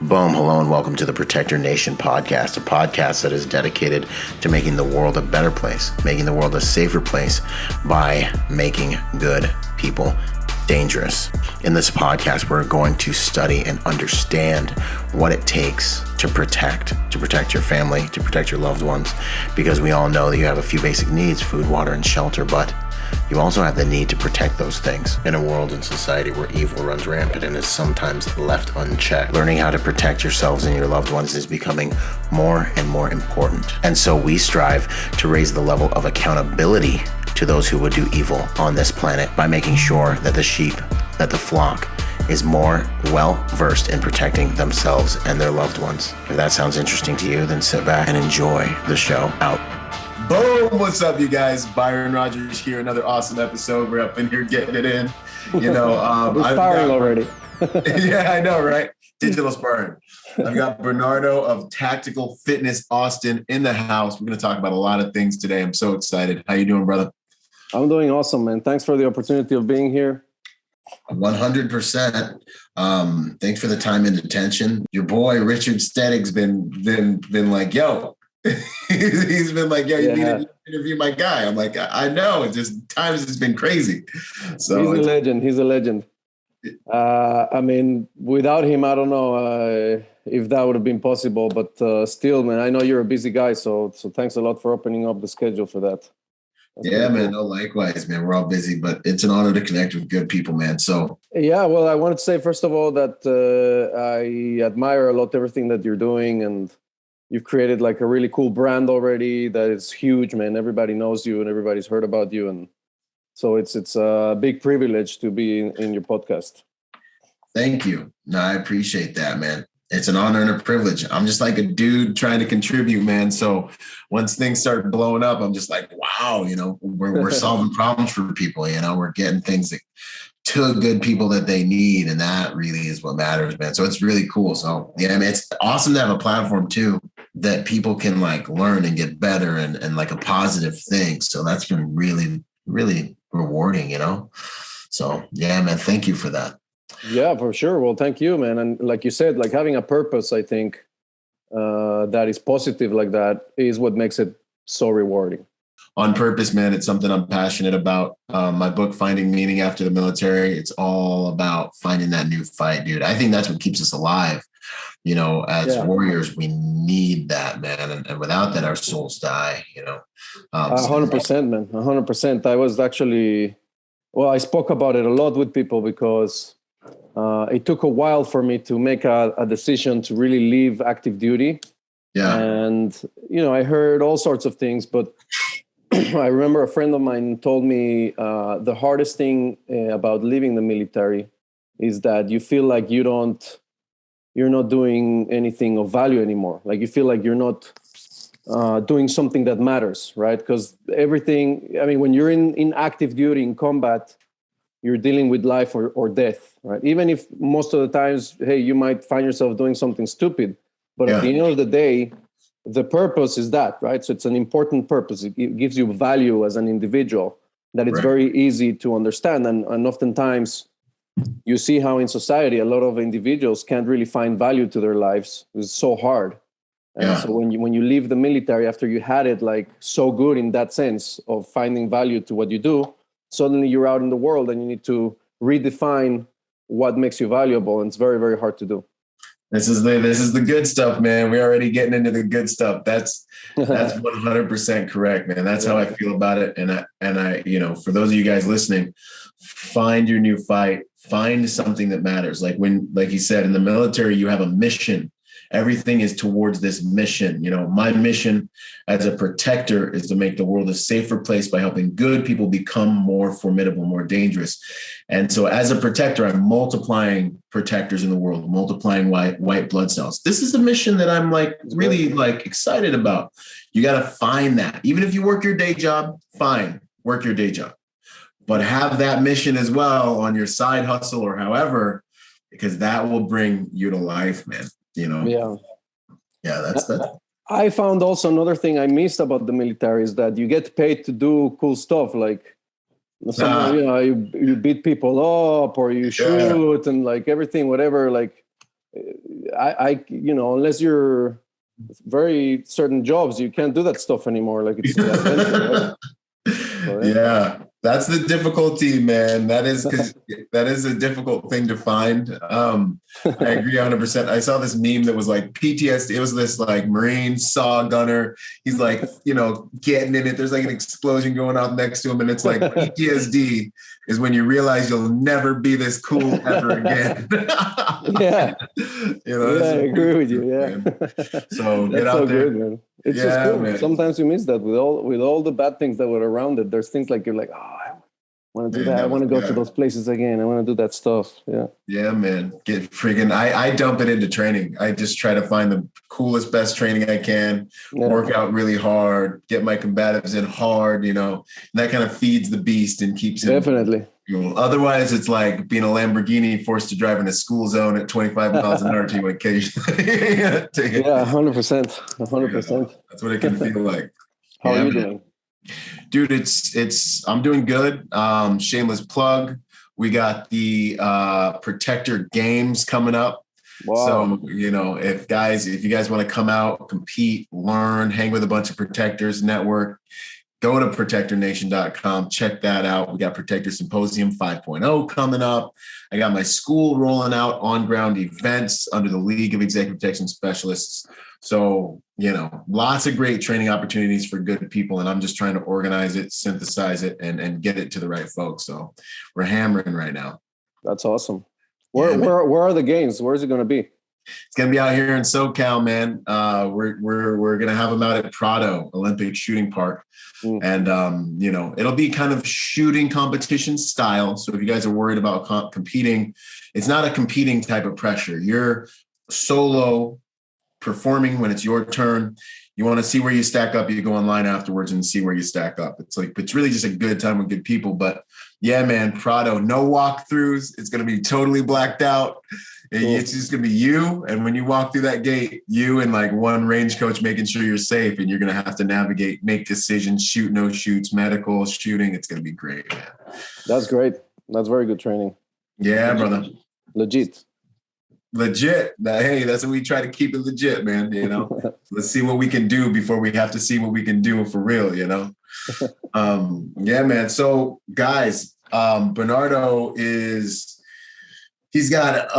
Boom, hello, and welcome to the Protect Your Nation podcast, a podcast that is dedicated to making the world a better place, making the world a safer place by making good people dangerous. In this podcast, we're going to study and understand what it takes to protect your family, to protect your loved ones, because we all know that you have a few basic needs, food, water, and shelter, but you also have the need to protect those things. In a world and society where evil runs rampant and is sometimes left unchecked, learning how to protect yourselves and your loved ones is becoming more and more important. And so we strive to raise the level of accountability to those who would do evil on this planet by making sure that the sheep, that the flock, is more well-versed in protecting themselves and their loved ones. If that sounds interesting to you, then sit back and enjoy the show. Out. Boom! What's up, you guys? Byron Rogers here. Another awesome episode. We're up in here getting it in. You know, we're sparring already. Yeah, I know, right? Digital sparring. I've got Bernardo of Tactical Fitness Austin in the house. We're going to talk about a lot of things today. I'm so excited. How you doing, brother? I'm doing awesome, man. Thanks for the opportunity of being here. 100%. Thanks for the time and attention. Your boy Richard Steddig's been like, yo. He's been like, you need to interview my guy. I'm like, I know. It's just times it's been crazy. So he's a legend. I mean, without him, I don't know if that would have been possible. But still, man, I know you're a busy guy. So thanks a lot for opening up the schedule for that. That's man. Cool. No, likewise, man. We're all busy, but it's an honor to connect with good people, man. So yeah, well, I wanted to say first of all that I admire a lot everything that you're doing, and you've created like a really cool brand already that is huge, man. Everybody knows you and everybody's heard about you. And so it's a big privilege to be in your podcast. Thank you. No, I appreciate that, man. It's an honor and a privilege. I'm just like a dude trying to contribute, man. So once things start blowing up, I'm just like, wow, you know, we're solving problems for people, you know, we're getting things to good people that they need. And that really is what matters, man. So it's really cool. So yeah, I mean, it's awesome to have a platform too, that people can like learn and get better and like a positive thing. So that's been really, really rewarding, you know? So yeah, man, thank you for that. Yeah, for sure. Well, thank you, man. And like you said, like having a purpose, I think that is positive like that is what makes it so rewarding. On purpose, man, it's something I'm passionate about. My book, Finding Meaning After the Military, it's all about finding that new fight, dude. I think that's what keeps us alive. You know, as warriors, we need that, man. And without that, our souls die, you know. 100%, man. 100%. I was actually, I spoke about it a lot with people because it took a while for me to make a decision to really leave active duty. Yeah. And, you know, I heard all sorts of things, but I remember a friend of mine told me the hardest thing about leaving the military is that you feel like you're not doing anything of value anymore. Like you feel like you're not doing something that matters, right? Because everything, I mean, when you're in active duty, in combat, you're dealing with life or death, right? Even if most of the times, hey, you might find yourself doing something stupid, but at the end of the day, the purpose is that, right? So it's an important purpose. It gives you value as an individual that it's very easy to understand. And oftentimes you see how in society, a lot of individuals can't really find value to their lives. It's so hard. And so when you leave the military after you had it like so good in that sense of finding value to what you do, suddenly you're out in the world and you need to redefine what makes you valuable. And it's very, very hard to do. This is the good stuff, man. We're already getting into the good stuff. That's 100% correct, man. That's how I feel about it. And I, you know, for those of you guys listening, find your new fight, find something that matters. Like you said, in the military, you have a mission. Everything is towards this mission. You know, my mission as a protector is to make the world a safer place by helping good people become more formidable, more dangerous. And so as a protector, I'm multiplying protectors in the world, multiplying white blood cells. This is a mission that I'm like really like excited about. You got to find that. Even if you work your day job, fine, work your day job. But have that mission as well on your side hustle or however, because that will bring you to life, man. You know? Yeah, that's that. I found also another thing I missed about the military is that you get paid to do cool stuff. Like, you beat people up or you shoot and like everything, whatever. Like, unless you're very certain jobs, you can't do that stuff anymore. Like it's an adventure, right? So, Yeah, that's the difficulty, man. That is because that is a difficult thing to find. I agree 100%. I saw this meme that was like PTSD. It was this like Marine saw gunner. He's like, getting in it. There's like an explosion going off next to him, and it's like PTSD is when you realize you'll never be this cool ever again. Yeah, I agree with you. Yeah, man. So that's get out so there. good, man. It's just cool. Man. Sometimes you miss that with all the bad things that were around it. There's things like you're like, oh, I want to do that. I want to go to those places again. I want to do that stuff. Yeah. Yeah, man. Get freaking. I dump it into training. I just try to find the coolest, best training I can. Work out really hard. Get my combatives in hard. And that kind of feeds the beast and keeps it. Definitely. Otherwise, it's like being a Lamborghini forced to drive in a school zone at 25 miles an hour to occasionally. Yeah, 100%. 100%. That's what it can feel like. How are you doing? Dude, I'm doing good. Shameless plug. We got the Protector Games coming up. Wow. So, if you guys want to come out, compete, learn, hang with a bunch of protectors, network, go to protectornation.com. Check that out. We got Protector Symposium 5.0 coming up. I got my school rolling out on-ground events under the League of Executive Protection Specialists. So, lots of great training opportunities for good people. And I'm just trying to organize it, synthesize it, and get it to the right folks. So we're hammering right now. That's awesome. Where are the games? Where is it going to be? It's going to be out here in SoCal, man. We're going to have them out at Prado Olympic Shooting Park. And, it'll be kind of shooting competition style. So if you guys are worried about competing, it's not a competing type of pressure. You're solo performing when it's your turn. You want to see where you stack up. You go online afterwards and see where you stack up. It's really just a good time with good people. But yeah, man, Prado, no walkthroughs. It's going to be totally blacked out. Cool. It's just going to be you. And when you walk through that gate, you and like one range coach making sure you're safe, and you're going to have to navigate, make decisions, shoot, no shoots, medical, shooting. It's going to be great, man. That's great. That's very good training. Yeah, brother. Legit. Hey, that's what we try to keep it legit, man. Let's see what we can do before we have to see what we can do for real, Yeah, man. So guys, Bernardo he's got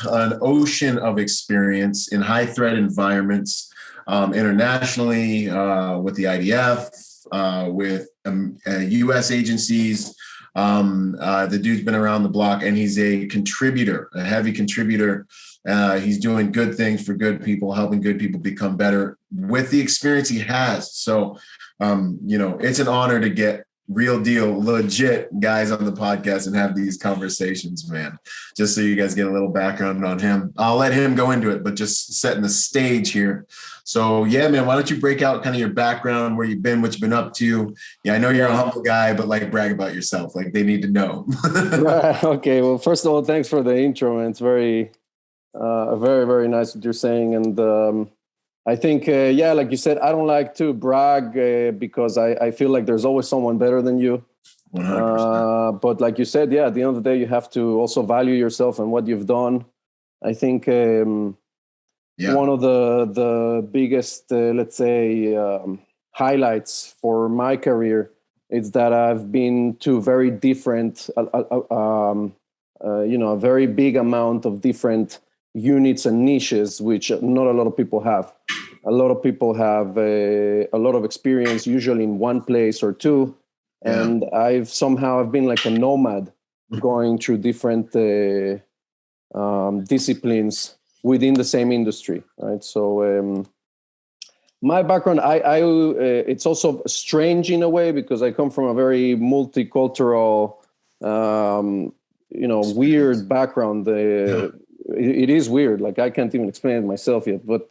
an ocean of experience in high threat environments, internationally, with the IDF, with U.S. agencies. The dude's been around the block, and he's a heavy contributor. He's doing good things for good people, helping good people become better with the experience he has. So, it's an honor to get real deal, legit guys on the podcast and have these conversations, man. Just so you guys get a little background on him. I'll let him go into it, but just setting the stage here. So yeah, man, why don't you break out kind of your background, where you've been, what you've been up to? Yeah, I know you're a humble guy, but like brag about yourself. Like they need to know. Right. Okay. Well, first of all, thanks for the intro, and it's very, very, very nice what you're saying. And I think, like you said, I don't like to brag because I feel like there's always someone better than you. 100%. But like you said, at the end of the day, you have to also value yourself and what you've done. I think one of the biggest, let's say, highlights for my career is that I've been to very different, a very big amount of different units and niches, which not a lot of people have. A lot of people have a lot of experience, usually in one place or two. Yeah. And I've been like a nomad, going through different disciplines within the same industry, right? So my background, it's also strange in a way because I come from a very multicultural, weird background. It is weird. Like I can't even explain it myself yet, but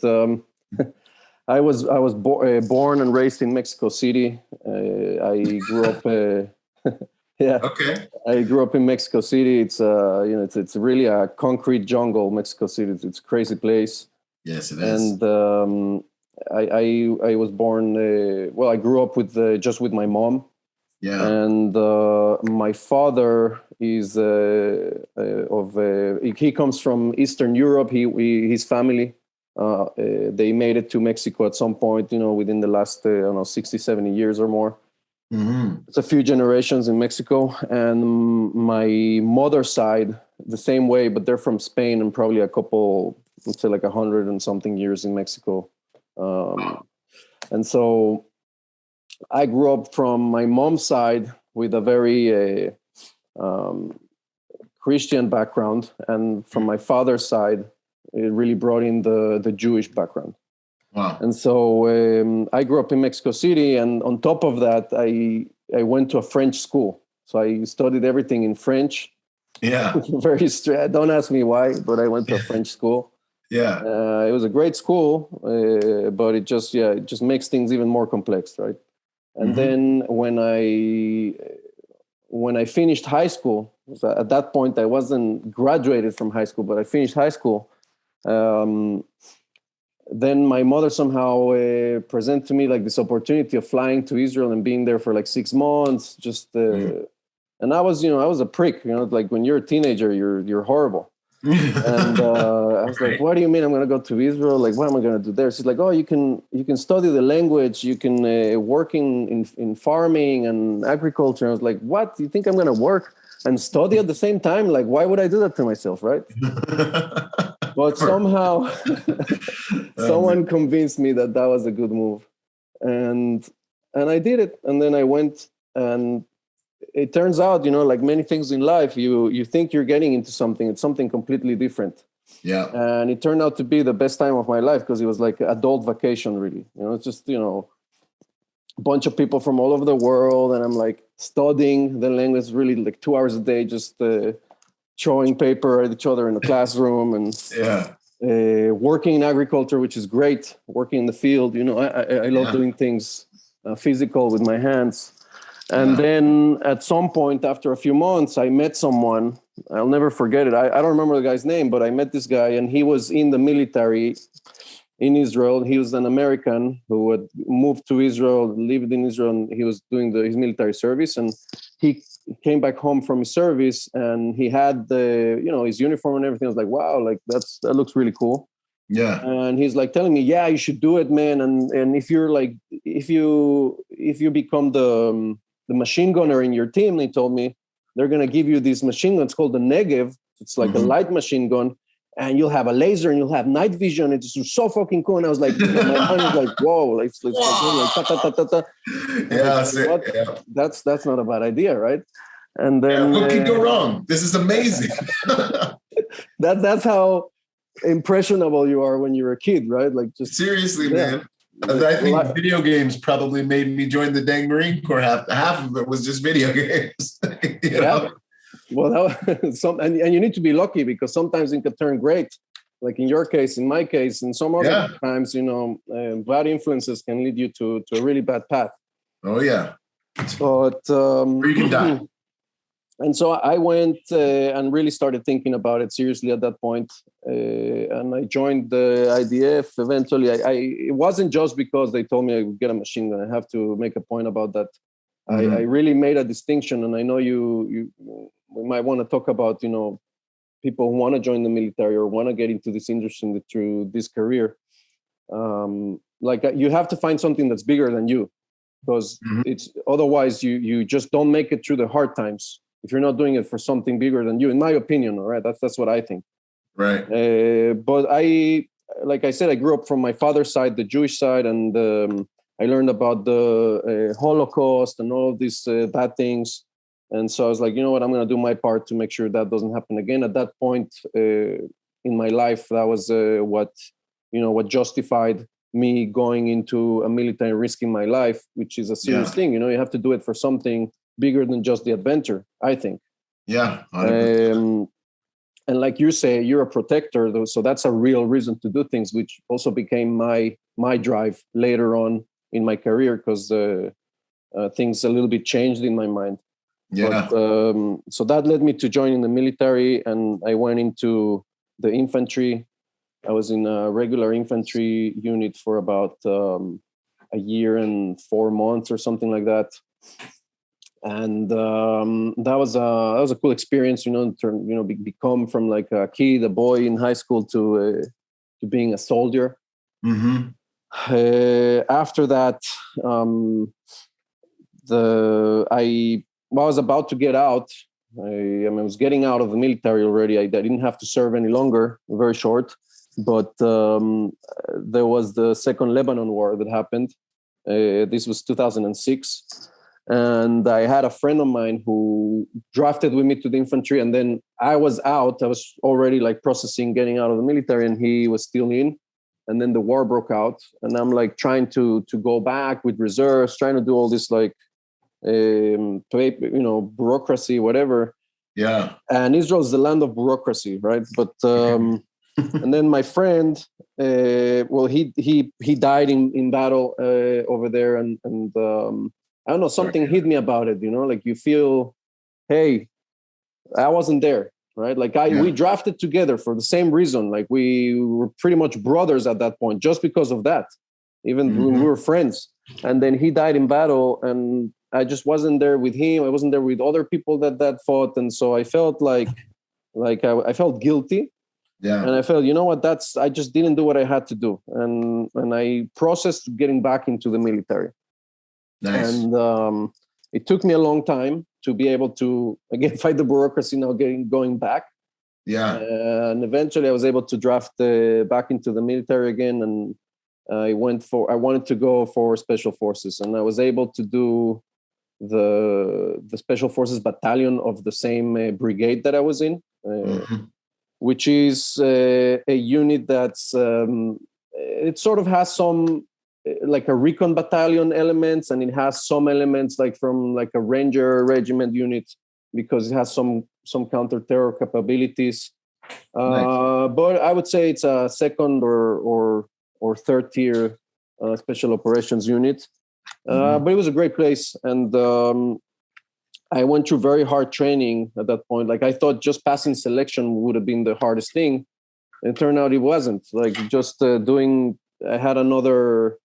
I was born and raised in Mexico City. I grew up. Okay. I grew up in Mexico City. It's it's really a concrete jungle. Mexico City. It's a crazy place. Yes, it is. And I was born. I grew up with just with my mom. Yeah. And my father is he comes from Eastern Europe. His family, they made it to Mexico at some point, within the last, 60, 70 years or more. Mm-hmm. It's a few generations in Mexico. And my mother's side, the same way, but they're from Spain and probably a couple, let's say like 100 and something years in Mexico. And so I grew up from my mom's side with a very Christian background, and from my father's side, it really brought in the Jewish background. Wow. And so I grew up in Mexico City, and on top of that, I went to a French school. So I studied everything in French. Yeah. Very strict. Don't ask me why, but I went to a French school. Yeah. It was a great school, but it just makes things even more complex, right? And then when I finished high school, so at that point I wasn't graduated from high school, but I finished high school. Then my mother somehow presented to me like this opportunity of flying to Israel and being there for like 6 months. And I was a prick, like when you're a teenager, you're horrible. And I was like, what do you mean I'm going to go to Israel? Like, what am I going to do there? She's like, oh, you can study the language. You can work in farming and agriculture. I was like, what? Do you think I'm going to work and study at the same time? Like, why would I do that to myself, right? But somehow someone convinced me that was a good move. And I did it. And then I went, and it turns out, like many things in life, you think you're getting into something. It's something completely different. Yeah. And it turned out to be the best time of my life, because it was like adult vacation, really. It's just, a bunch of people from all over the world. And I'm like studying the language really like 2 hours a day, just throwing paper at each other in the classroom, and working in agriculture, which is great. Working in the field, I love doing things physical with my hands. And then at some point, after a few months, I met someone. I'll never forget it. I don't remember the guy's name, but I met this guy, and he was in the military in Israel. He was an American who had moved to Israel, lived in Israel, and he was doing his military service. And he came back home from his service, and he had his uniform and everything. I was like, wow, like that looks really cool. Yeah. And he's like telling me, yeah, you should do it, man. And if you're like, if you become the machine gunner in your team, they told me, they're going to give you this machine gun. It's called the Negev. It's like a light machine gun, and you'll have a laser and you'll have night vision. It's so fucking cool. And I was like, my mind was like, whoa, like ta, ta, ta, ta, ta. Yeah. That's not a bad idea, right? And then what could go wrong? This is amazing. That's how impressionable you are when you're a kid, right? Like, just seriously, man. I think video games probably made me join the dang Marine Corps. Half of it was just video games. you know? Well, and you need to be lucky, because sometimes it could turn great. Like in your case, in my case, and some other times, bad influences can lead you to a really bad path. Oh yeah. But or you can die. And so I went and really started thinking about it seriously at that point. And I joined the IDF eventually. It wasn't just because they told me I would get a machine gun. I have to make a point about that. Mm-hmm. I really made a distinction, and I know we might want to talk about, people who want to join the military or want to get into this industry through this career. You have to find something that's bigger than you, because it's otherwise you just don't make it through the hard times if you're not doing it for something bigger than you, in my opinion. All right, that's what I think. Right. But like I said, I grew up from my father's side, the Jewish side, and I learned about the Holocaust and all of these bad things. And so I was like, you know what, I'm going to do my part to make sure that doesn't happen again. At that point in my life, that was what justified me going into a military, risking my life, which is a serious thing. You have to do it for something bigger than just the adventure, I think. Yeah. 100%. And like you say, you're a protector, though, so that's a real reason to do things, which also became my drive later on in my career, because things a little bit changed in my mind. Yeah. But, so that led me to joining the military, and I went into the infantry. I was in a regular infantry unit for about a year and 4 months or something like that. And that was a cool experience, become from like a kid, a boy in high school to being a soldier. Mm-hmm. After that, I was about to get out. I was getting out of the military already. I didn't have to serve any longer, very short. But there was the Second Lebanon War that happened. This was 2006. And I had a friend of mine who drafted with me to the infantry. And then I was out. I was already like processing getting out of the military, and he was still in. And then the war broke out. And I'm like trying to go back with reserves, trying to do all this like, bureaucracy, whatever. Yeah. And Israel's the land of bureaucracy, right? But and then my friend, he died in battle over there, and I don't know, something hit me about it, like you feel, hey, I wasn't there, right? Like we drafted together for the same reason. Like we were pretty much brothers at that point, just because of that. Even we were friends. And then he died in battle, and I just wasn't there with him. I wasn't there with other people that fought. And so I felt like I felt guilty. Yeah. And I felt, you know what, I just didn't do what I had to do. And I processed getting back into the military. Nice. And it took me a long time to be able to, again, fight the bureaucracy now going back. Yeah. And eventually I was able to draft back into the military again. And I wanted to go for Special Forces. And I was able to do the Special Forces battalion of the same brigade that I was in. Which is a unit that's it sort of has some like a recon battalion elements, and it has some elements like from like a ranger regiment unit, because it has some counter-terror capabilities. Nice. But I would say it's a second or third tier special operations unit. But it was a great place, and I went through very hard training at that point. Like I thought just passing selection would have been the hardest thing. It turned out it wasn't. Like just I had another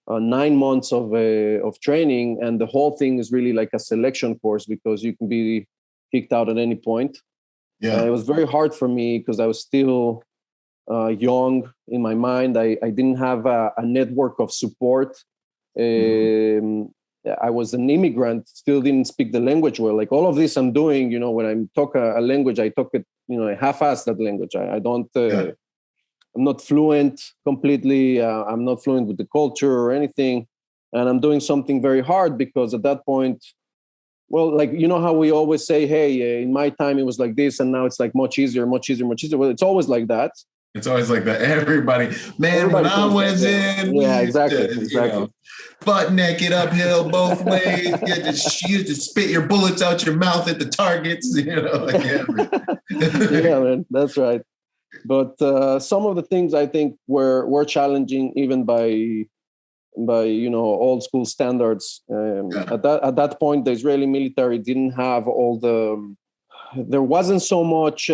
9 months of training, and the whole thing is really like a selection course, because you can be kicked out at any point. Yeah, it was very hard for me because I was still young in my mind. I didn't have a network of support. I was an immigrant, still didn't speak the language well. Like all of this I'm doing, when I talk a language, I talk it, I half-ass that language. I don't, I'm not fluent completely. I'm not fluent with the culture or anything. And I'm doing something very hard, because at that point, well, like, how we always say, hey, in my time it was like this, and now it's like much easier, much easier, much easier. Well, it's always like that. It's always like that. Everybody when I was in, exactly. Butt naked uphill both ways. You used to spit your bullets out your mouth at the targets. Yeah, man, that's right. But some of the things I think were challenging, even by old school standards. At that point, the Israeli military didn't have there wasn't so much.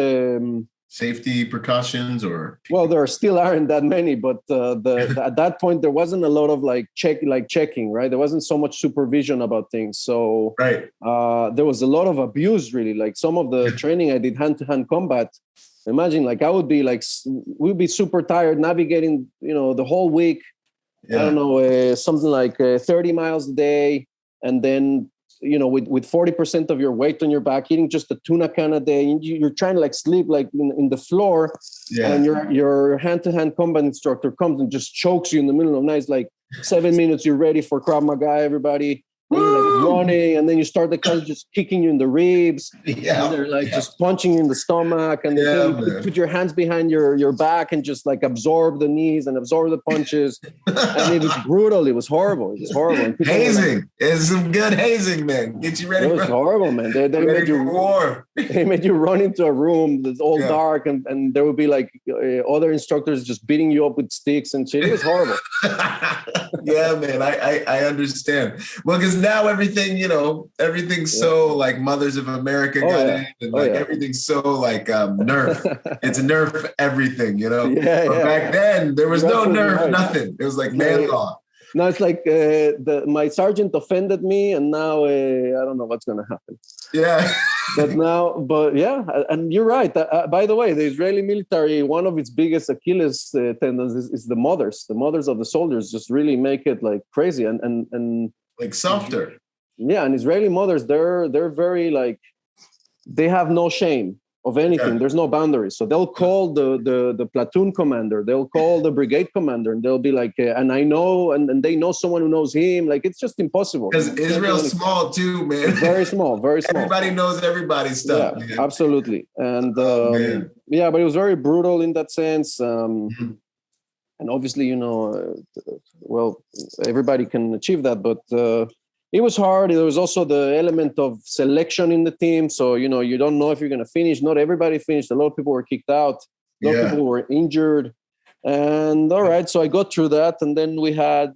Safety precautions, or there still aren't that many, but at that point there wasn't a lot of checking, right? There wasn't so much supervision about things, so right. There was a lot of abuse, really. Like some of the training I did hand-to-hand combat. Imagine, like we'd be super tired navigating, the whole week. Yeah. I don't know, something like 30 miles a day, and then with 40% of your weight on your back, eating just a tuna can a day, and you're trying to sleep in the floor, and your hand-to-hand combat instructor comes and just chokes you in the middle of the night. It's like 7 minutes, you're ready for Krav Maga, everybody. And you're running, and then you start the guys just kicking you in the ribs. Yeah. And they're just punching you in the stomach, and you put your hands behind your back and just absorb the knees and absorb the punches. And it was brutal. It was horrible. Hazing. It's some good hazing, man. Get you ready. It was horrible, man. They made you war. They made you run into a room that's all dark, and there would be other instructors just beating you up with sticks and shit. It was horrible. Yeah, man. I understand. Well, because now everything, everything's so Mothers of America got in, and everything's so Nerf. It's a Nerf everything, But back then there was no Nerf, nothing. It was man law. Now it's like my sergeant offended me, and now I don't know what's going to happen. Yeah. But yeah, and you're right. By the way, the Israeli military, one of its biggest Achilles tendons is the mothers. The mothers of the soldiers just really make it like crazy, and Like softer. yeah, and Israeli mothers, they're very like, they have no shame of anything. Yeah. There's no boundaries. So they'll call the platoon commander, they'll call the brigade commander, and they'll be like, and I know, and they know someone who knows him. Like, it's just impossible. Because Israel's small too, man. Very small, very small. Everybody knows everybody's stuff. Yeah, man. absolutely. And man. yeah, but it was very brutal in that sense. Mhm. And obviously, you know, well, everybody can achieve that, but it was hard. There was also the element of selection in the team. So, you know, you don't know if you're going to finish. Not everybody finished. A lot of people were kicked out. A lot of people were injured. And all right, so I got through that. And then we had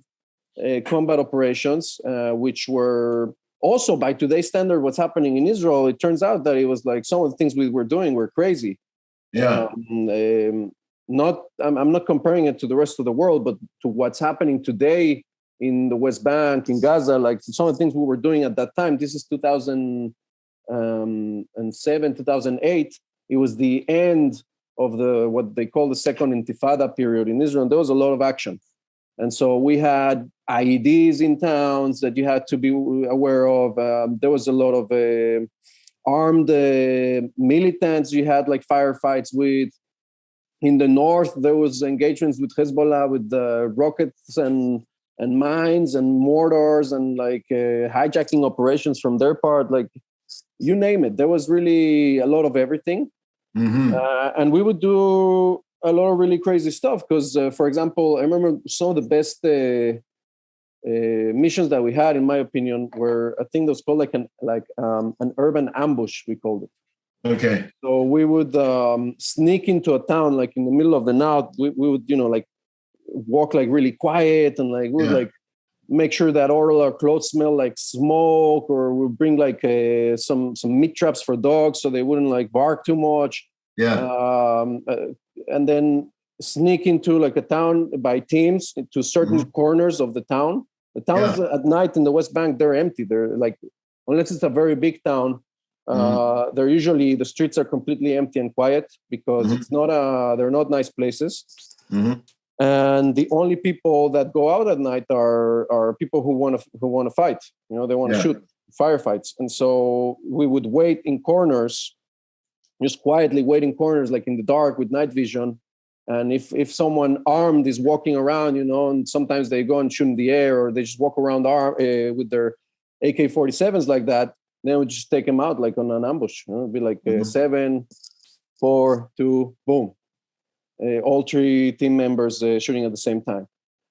combat operations, which were also, by today's standard, what's happening in Israel. It turns out that it was like some of the things we were doing were crazy. Yeah. I'm not comparing it to the rest of the world, but to what's happening today in the West Bank, in Gaza, like some of the things we were doing at that time. This is 2007, 2008. It was the end of what they call the second Intifada period in Israel. There was a lot of action. And so we had IEDs in towns that you had to be aware of. There was a lot of armed militants you had like firefights with. In the north, there was engagements with Hezbollah with rockets and mines and mortars and like hijacking operations from their part, like you name it. There was really a lot of everything. Mm-hmm. And we would do a lot of really crazy stuff because, for example, I remember some of the best missions that we had, in my opinion, were a thing that was called like an urban ambush, we called it. Okay. So we would sneak into a town, like in the middle of the night. We would, you know, like walk like really quiet and like we would like make sure that all our clothes smell like smoke, or we'll bring like some meat traps for dogs so they wouldn't like bark too much. Yeah. And then sneak into like a town by teams to certain corners of the town. The towns at night in the West Bank, they're empty. They're like, unless it's a very big town, they're usually, the streets are completely empty and quiet because they're not nice places. And the only people that go out at night are people who want to fight. You know, they want to shoot firefights. And so we would wait in corners, just quietly wait in corners, like in the dark with night vision. And if someone armed is walking around, you know, and sometimes they go and shoot in the air, or they just walk around with their AK-47s like that, then we just take them out like on an ambush. You know, it'd be like 7, 4, 2, boom. All 3 team members shooting at the same time.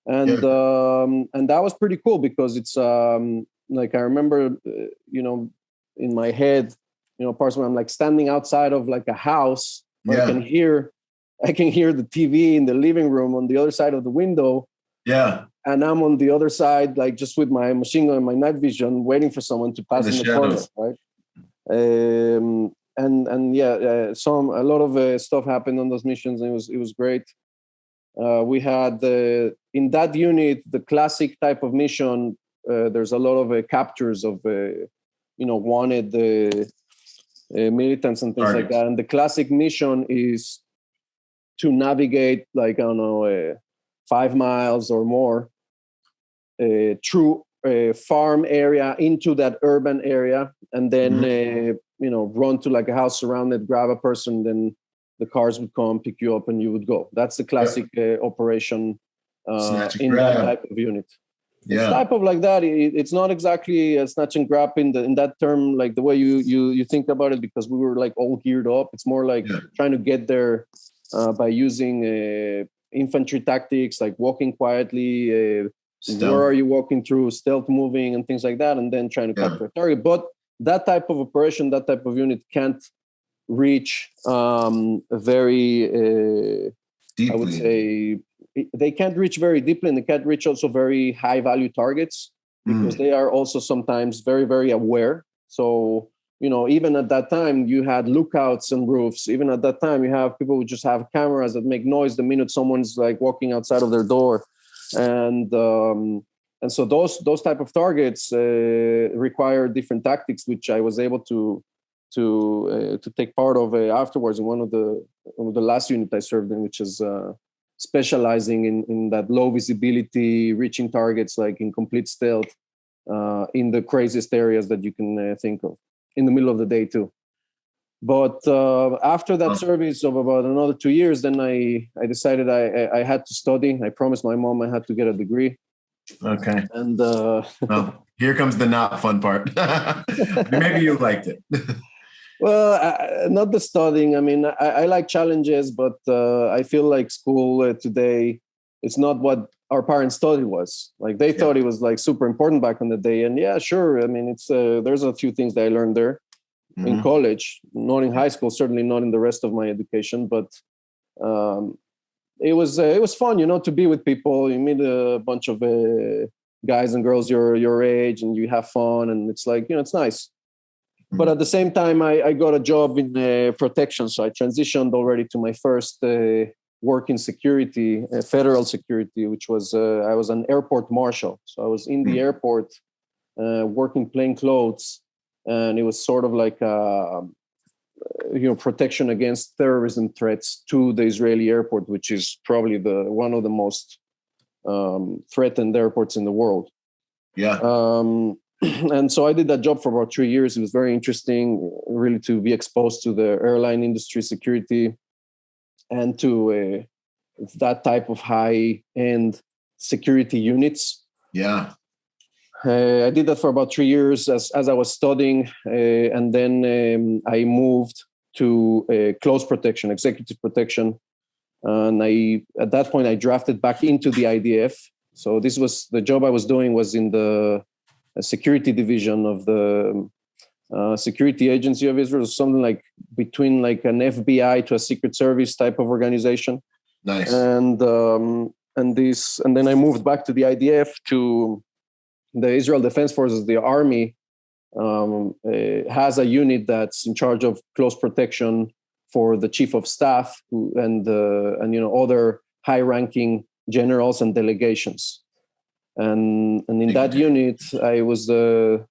And that was pretty cool because it's like, I remember, you know, in my head, you know, parts where I'm like standing outside of like a house where I can hear the TV in the living room on the other side of the window. Yeah. And I'm on the other side, like just with my machine gun and my night vision, waiting for someone to pass in the corner, right? A lot of stuff happened on those missions, and it was great. We had in that unit, the classic type of mission. There's a lot of captures of wanted militants and things like that. And the classic mission is to navigate, like, I don't know, 5 miles or more through a farm area into that urban area, and then run to like a house surrounded, grab a person, then the cars would come pick you up and you would go. That's the classic operation in that type of unit. It's type of like that. It's not exactly a snatch and grab in that term, like the way you think about it, because we were like all geared up. It's more like trying to get there by using infantry tactics, like walking quietly. Where are you walking through? Stealth moving and things like that, and then trying to capture a target. But that type of operation, that type of unit can't reach very deeply. I would say they can't reach very deeply, and they can't reach also very high value targets because they are also sometimes very, very aware. So, even at that time, you had lookouts and roofs. Even at that time, you have people who just have cameras that make noise the minute someone's like walking outside of their door. And And so those type of targets require different tactics, which I was able to take part of afterwards in one of the last unit I served in, which is specializing in that low visibility, reaching targets like in complete stealth in the craziest areas that you can think of, in the middle of the day too. But after that service of about another 2 years, then I decided I had to study. I promised my mom I had to get a degree. Okay. And well, here comes the not fun part. Maybe you liked it. Well, not the studying. I mean, I like challenges, but I feel like school today, it's not what our parents thought it was. Like they thought it was like super important back in the day. And yeah, sure. I mean, it's there's a few things that I learned there in college, not in high school, certainly not in the rest of my education. But it was fun, you know, to be with people. You meet a bunch of guys and girls your age, and you have fun, and it's like, you know, it's nice. But at the same time, I got a job in protection. So I transitioned already to my first work in security, federal security, which was, I was an airport marshal. So I was in the airport working plain clothes. And it was sort of like, protection against terrorism threats to the Israeli airport, which is probably one of the most threatened airports in the world. Yeah. And so I did that job for about 3 years. It was very interesting, really, to be exposed to the airline industry, security, and to that type of high-end security units. Yeah. I did that for about 3 years as I was studying. And then I moved to close protection, executive protection. And at that point, I drafted back into the IDF. So this was the job I was doing was in the security division of the security agency of Israel, something like between like an FBI to a secret service type of organization. Nice. And then I moved back to the IDF, to the Israel Defense Forces. The army has a unit that's in charge of close protection for the chief of staff and other high-ranking generals and delegations. And in that unit, I was the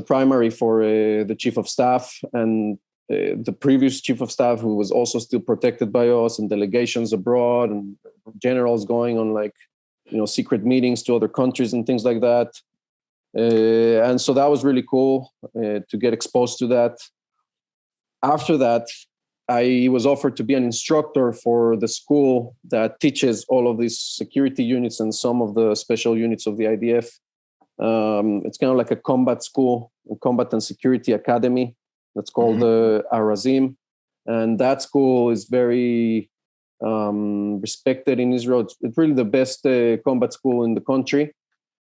primary for the chief of staff and the previous chief of staff, who was also still protected by us, and delegations abroad and generals going on secret meetings to other countries and things like that. And so that was really cool to get exposed to that. After that, I was offered to be an instructor for the school that teaches all of these security units and some of the special units of the IDF. It's kind of like a combat school, a combat and security academy that's called Arazim. And that school is very respected in Israel. It's really the best combat school in the country.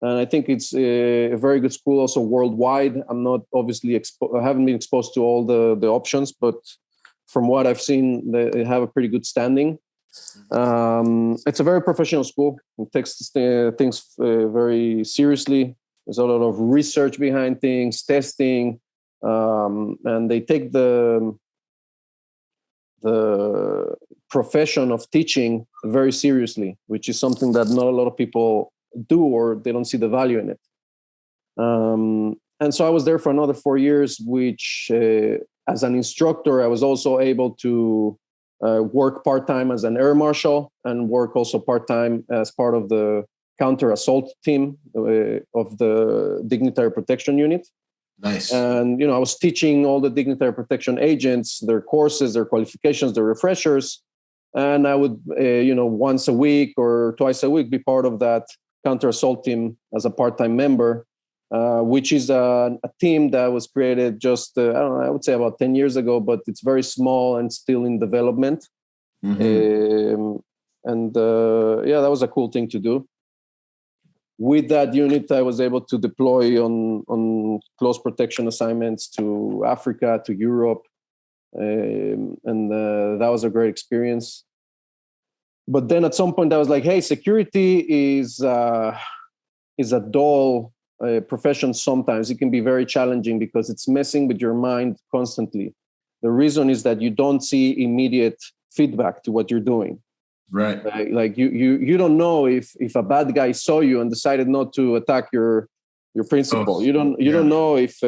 And I think it's a very good school also worldwide. I'm not obviously I haven't been exposed to all the options, but from what I've seen, they have a pretty good standing. It's a very professional school. It takes things very seriously. There's a lot of research behind things, testing, and they take the profession of teaching very seriously, which is something that not a lot of people do, or they don't see the value in it. And so I was there for another 4 years, which as an instructor, I was also able to work part-time as an air marshal and work also part-time as part of the counter-assault team of the dignitary protection unit. Nice. And, I was teaching all the dignitary protection agents, their courses, their qualifications, their refreshers. And I would, once a week or twice a week be part of that counter-assault team as a part-time member, which is a team that was created just, I would say about 10 years ago, but it's very small and still in development. That was a cool thing to do. With that unit, I was able to deploy on close protection assignments to Africa, to Europe. That was a great experience. But then at some point I was like, hey, security is a dull profession sometimes. It can be very challenging because it's messing with your mind constantly. The reason is that you don't see immediate feedback to what you're doing. Right. Like you don't know if a bad guy saw you and decided not to attack your principal. You don't know if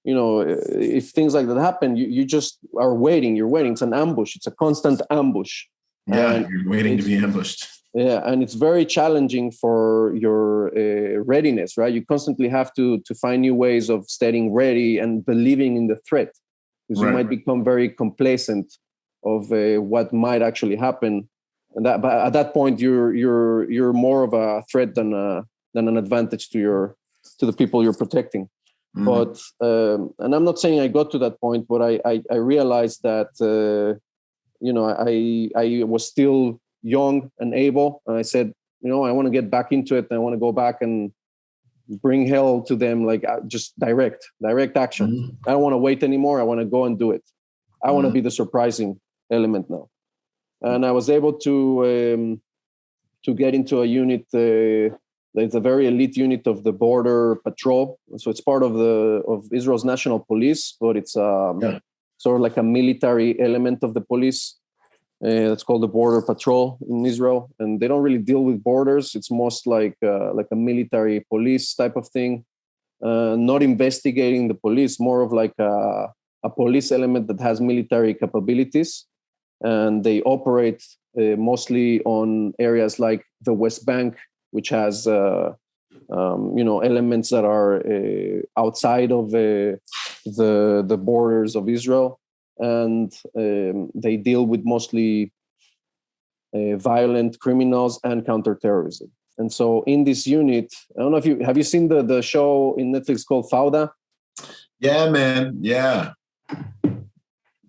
if things like that happen. You just are waiting. You're waiting. It's an ambush. It's a constant ambush. Yeah, you're waiting to be ambushed. Yeah, and it's very challenging for your readiness, right? You constantly have to find new ways of staying ready and believing in the threat, because you might become very complacent of what might actually happen, and but at that point you're more of a threat than an advantage to the people you're protecting. Mm-hmm. But and I'm not saying I got to that point, but I realized that I was still young and able, and I said, I want to get back into it, and I want to go back and bring hell to them, like just direct action. Mm-hmm. I don't want to wait anymore. I want to go and do it. I want to be the surprising element now. And I was able to get into a unit. It's a very elite unit of the Border Patrol. So it's part of Israel's national police, but it's sort of like a military element of the police. It's called the Border Patrol in Israel, and they don't really deal with borders. It's most like a military police type of thing, not investigating the police, more of like a police element that has military capabilities, and they operate mostly on areas like the West Bank, which has elements that are outside of the borders of Israel. And they deal with mostly violent criminals and counterterrorism. And so in this unit, I don't know if have you seen the show in Netflix called Fauda? Yeah, man. Yeah.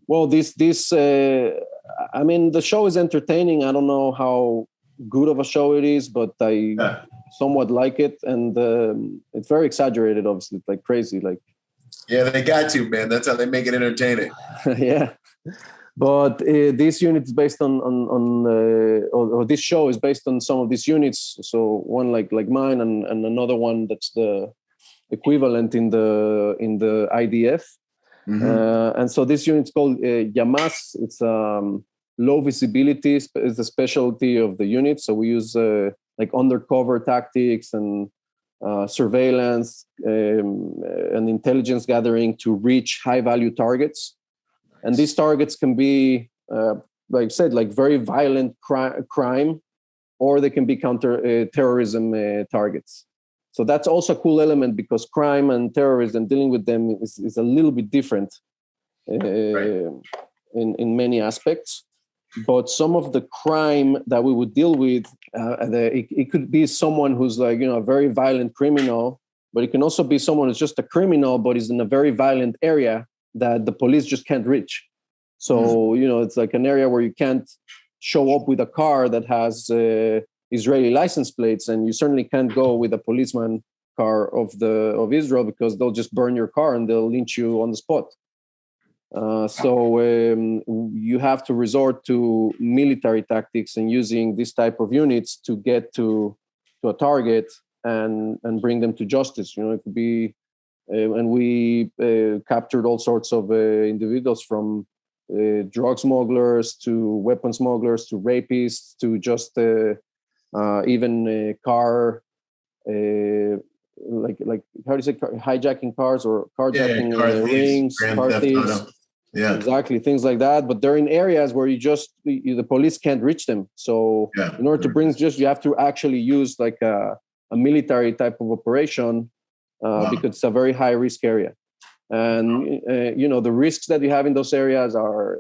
Well, the show is entertaining. I don't know how good of a show it is, but I somewhat like it. And it's very exaggerated, obviously, like crazy, like. Yeah, they got to, man. That's how they make it entertaining. Yeah, but this unit is based or this show is based on some of these units. So one like mine, and another one that's the equivalent in the IDF. Mm-hmm. And so this unit's called Yamas. It's low visibility is the specialty of the unit. So we use like undercover tactics and surveillance and intelligence gathering to reach high-value targets. And these targets can be, like I said, like very violent crime, or they can be counter-terrorism targets. So that's also a cool element, because crime and terrorism, dealing with them is a little bit different in many aspects. But some of the crime that we would deal with, it could be someone who's like, a very violent criminal, but it can also be someone who's just a criminal, but is in a very violent area that the police just can't reach. So, it's like an area where you can't show up with a car that has Israeli license plates, and you certainly can't go with a policeman car of Israel, because they'll just burn your car and they'll lynch you on the spot. So you have to resort to military tactics and using this type of units to get to a target and bring them to justice. It could be, and we captured all sorts of individuals, from drug smugglers to weapon smugglers to rapists to just even car, like how do you say, hijacking cars or carjacking rings, car thieves. Yeah, exactly, things like that. But they're in areas where the police can't reach them. So in order to bring you have to actually use like a military type of operation, because it's a very high risk area. And the risks that you have in those areas are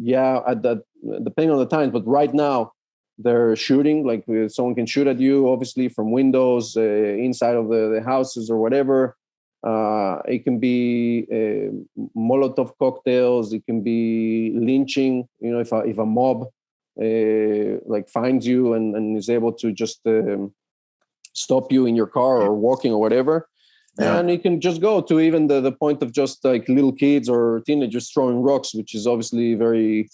depending on the times. But right now they're shooting, like someone can shoot at you, obviously from windows, inside of the houses or whatever. It can be Molotov cocktails. It can be lynching. If a mob like finds you and is able to just stop you in your car or walking or whatever, and it can just go to even the point of just like little kids or teenagers throwing rocks, which is obviously very.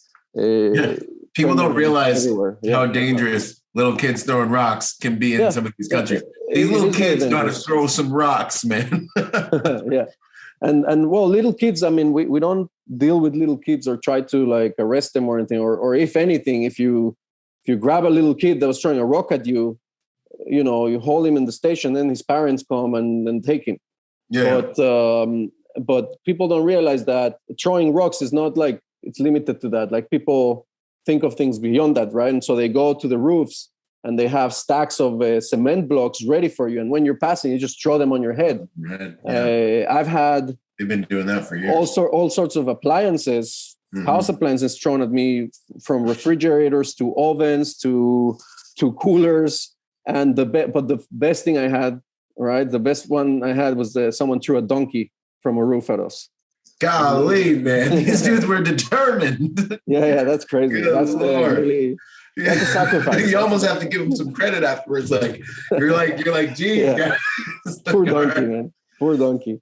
People don't realize how dangerous little kids throwing rocks can be in some of these countries. These little kids got to throw some rocks, man. Yeah. And well, little kids, we don't deal with little kids or try to like arrest them or anything, or if anything, if you if you grab a little kid that was throwing a rock at you, you hold him in the station, then his parents come and take him. Yeah. But people don't realize that throwing rocks is not like it's limited to that. Like people think of things beyond that, right? And so they go to the roofs and they have stacks of cement blocks ready for you. And when you're passing, you just throw them on your head. Right. Yeah. I've had They've been doing that for years. all sorts of appliances, house appliances thrown at me, from refrigerators to ovens to coolers. And but the best thing I had, right? The best one I had was someone threw a donkey from a roof at us. Golly, man, these dudes were determined. Yeah, that's crazy. Good That's Lord. Really. Yeah. That's a sacrifice. You almost have to give them some credit afterwards. Like you're like, gee, Yeah. guys. Poor donkey, man. Poor donkey.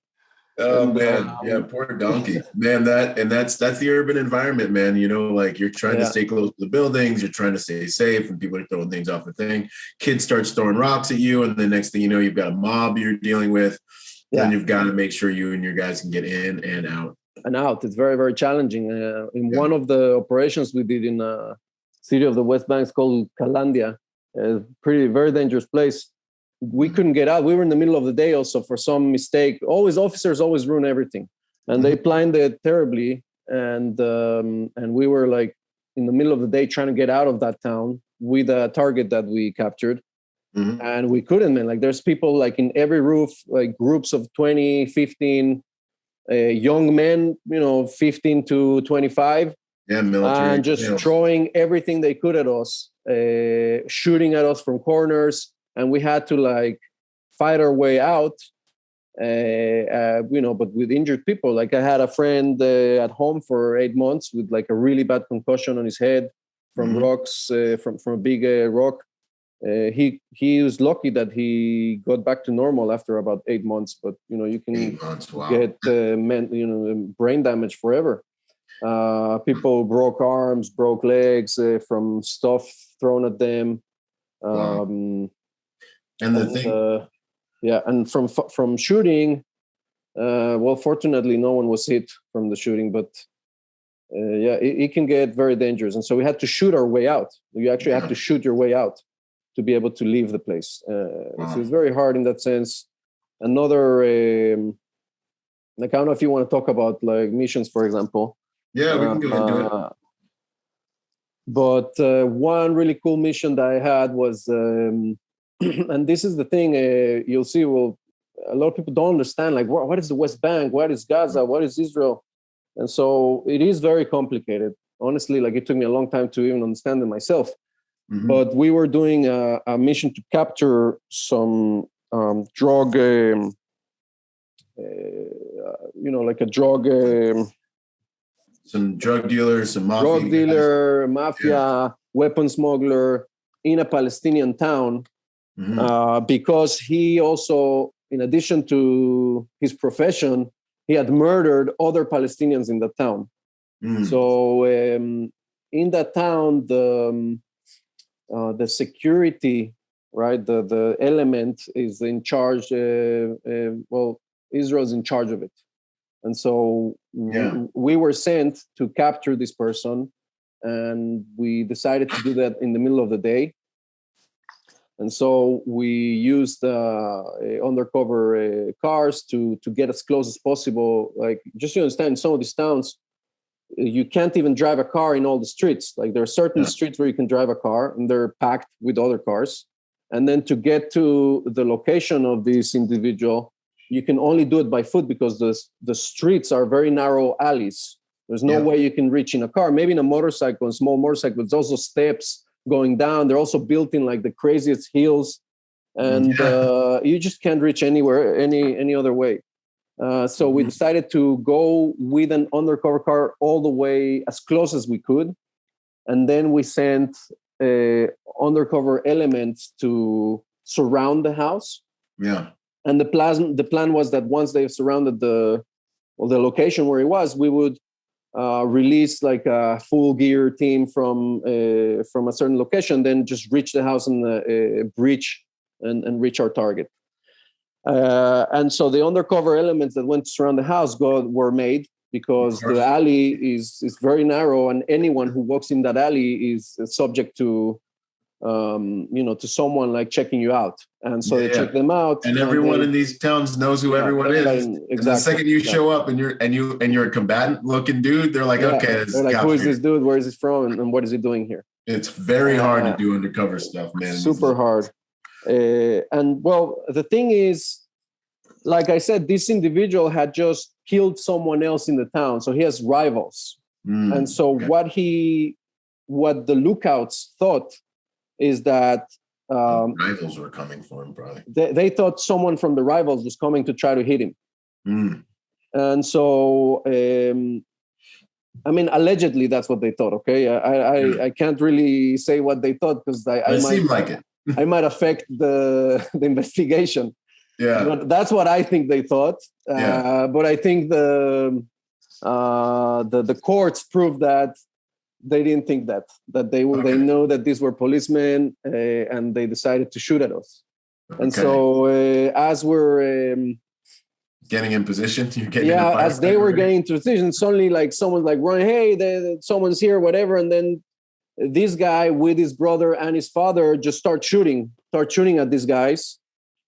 Oh man, yeah, poor donkey, man. That's the urban environment, man. Like you're trying to stay close to the buildings, you're trying to stay safe, and people are throwing things off the thing. Kids start throwing rocks at you, and the next thing you know, you've got a mob you're dealing with. Yeah. And you've got to make sure you and your guys can get in and out. It's very, very challenging. One of the operations we did in a city of the West Bank, called Kalandia, a very dangerous place. We couldn't get out. We were in the middle of the day also for some mistake. Officers always ruin everything. And they planned it terribly. And we were like in the middle of the day trying to get out of that town with a target that we captured. And we couldn't, man. Like there's people like in every roof, like groups of 20, 15 young men, 15 to 25. Yeah, military. And just throwing everything they could at us, shooting at us from corners. And we had to like fight our way out, but with injured people. Like I had a friend at home for 8 months with like a really bad concussion on his head from rocks, from a big rock. He was lucky that he got back to normal after about 8 months, but you can 8 months, wow. get brain damage forever. People broke arms, broke legs from stuff thrown at them. Wow. And the thing, and from shooting, fortunately no one was hit from the shooting, but it can get very dangerous, and so we had to shoot our way out. You actually have to shoot your way out to be able to leave the place. So it's very hard in that sense. Another, like, I don't know if you want to talk about like missions, for example. Yeah, we can go into it. But one really cool mission that I had was, and this is the thing, you'll see, a lot of people don't understand, like, what is the West Bank? What is Gaza? What is Israel? And so it is very complicated. Honestly, like it took me a long time to even understand it myself. But we were doing a mission to capture some drug, like a drug. Some drug dealers, some mafia. Drug dealer, mafia, weapon smuggler in a Palestinian town, because he also, in addition to his profession, he had murdered other Palestinians in the town. So in that town, the security, right, the element is in charge. Israel's in charge of it, and so we were sent to capture this person, and we decided to do that in the middle of the day. And so we used undercover cars to get as close as possible. Like, just to understand, in some of these towns, you can't even drive a car in all the streets. Like, there are certain streets where you can drive a car, and they're packed with other cars. And then to get to the location of this individual, you can only do it by foot, because the streets are very narrow alleys. There's no way you can reach in a car. Maybe in a motorcycle, a small motorcycle, there's also steps going down. They're also built in like the craziest hills, and you just can't reach anywhere any other way. So we decided to go with an undercover car all the way as close as we could, and then we sent undercover elements to surround the house. Yeah. And the plan was that once they surrounded the location where it was, we would release like a full gear team from a certain location, then just reach the house and breach and reach our target. And so the undercover elements that went to surround the house were made, because the alley is very narrow, and anyone who walks in that alley is subject to to someone like checking you out. And so they check them out. And everyone in these towns knows who everyone is. Exactly. And the second you show up and you're a combatant looking dude, they're like, okay, they're like, who is this dude? Where is he from? And what is he doing here? It's very hard to do undercover stuff, man. Super hard. And well, the thing is, like I said, this individual had just killed someone else in the town. So he has rivals. And so what the lookouts thought is that rivals were coming for him, probably. They thought someone from the rivals was coming to try to hit him. And so, allegedly, that's what they thought. Okay, I can't really say what they thought because it seemed like it. I might affect the investigation. Yeah, but that's what I think they thought. But I think the courts proved that they didn't think that they know that these were policemen, and they decided to shoot at us. And so as we're getting in position, as they were getting into position, suddenly like someone's like running, hey, someone's here, whatever, and then this guy with his brother and his father just start shooting at these guys,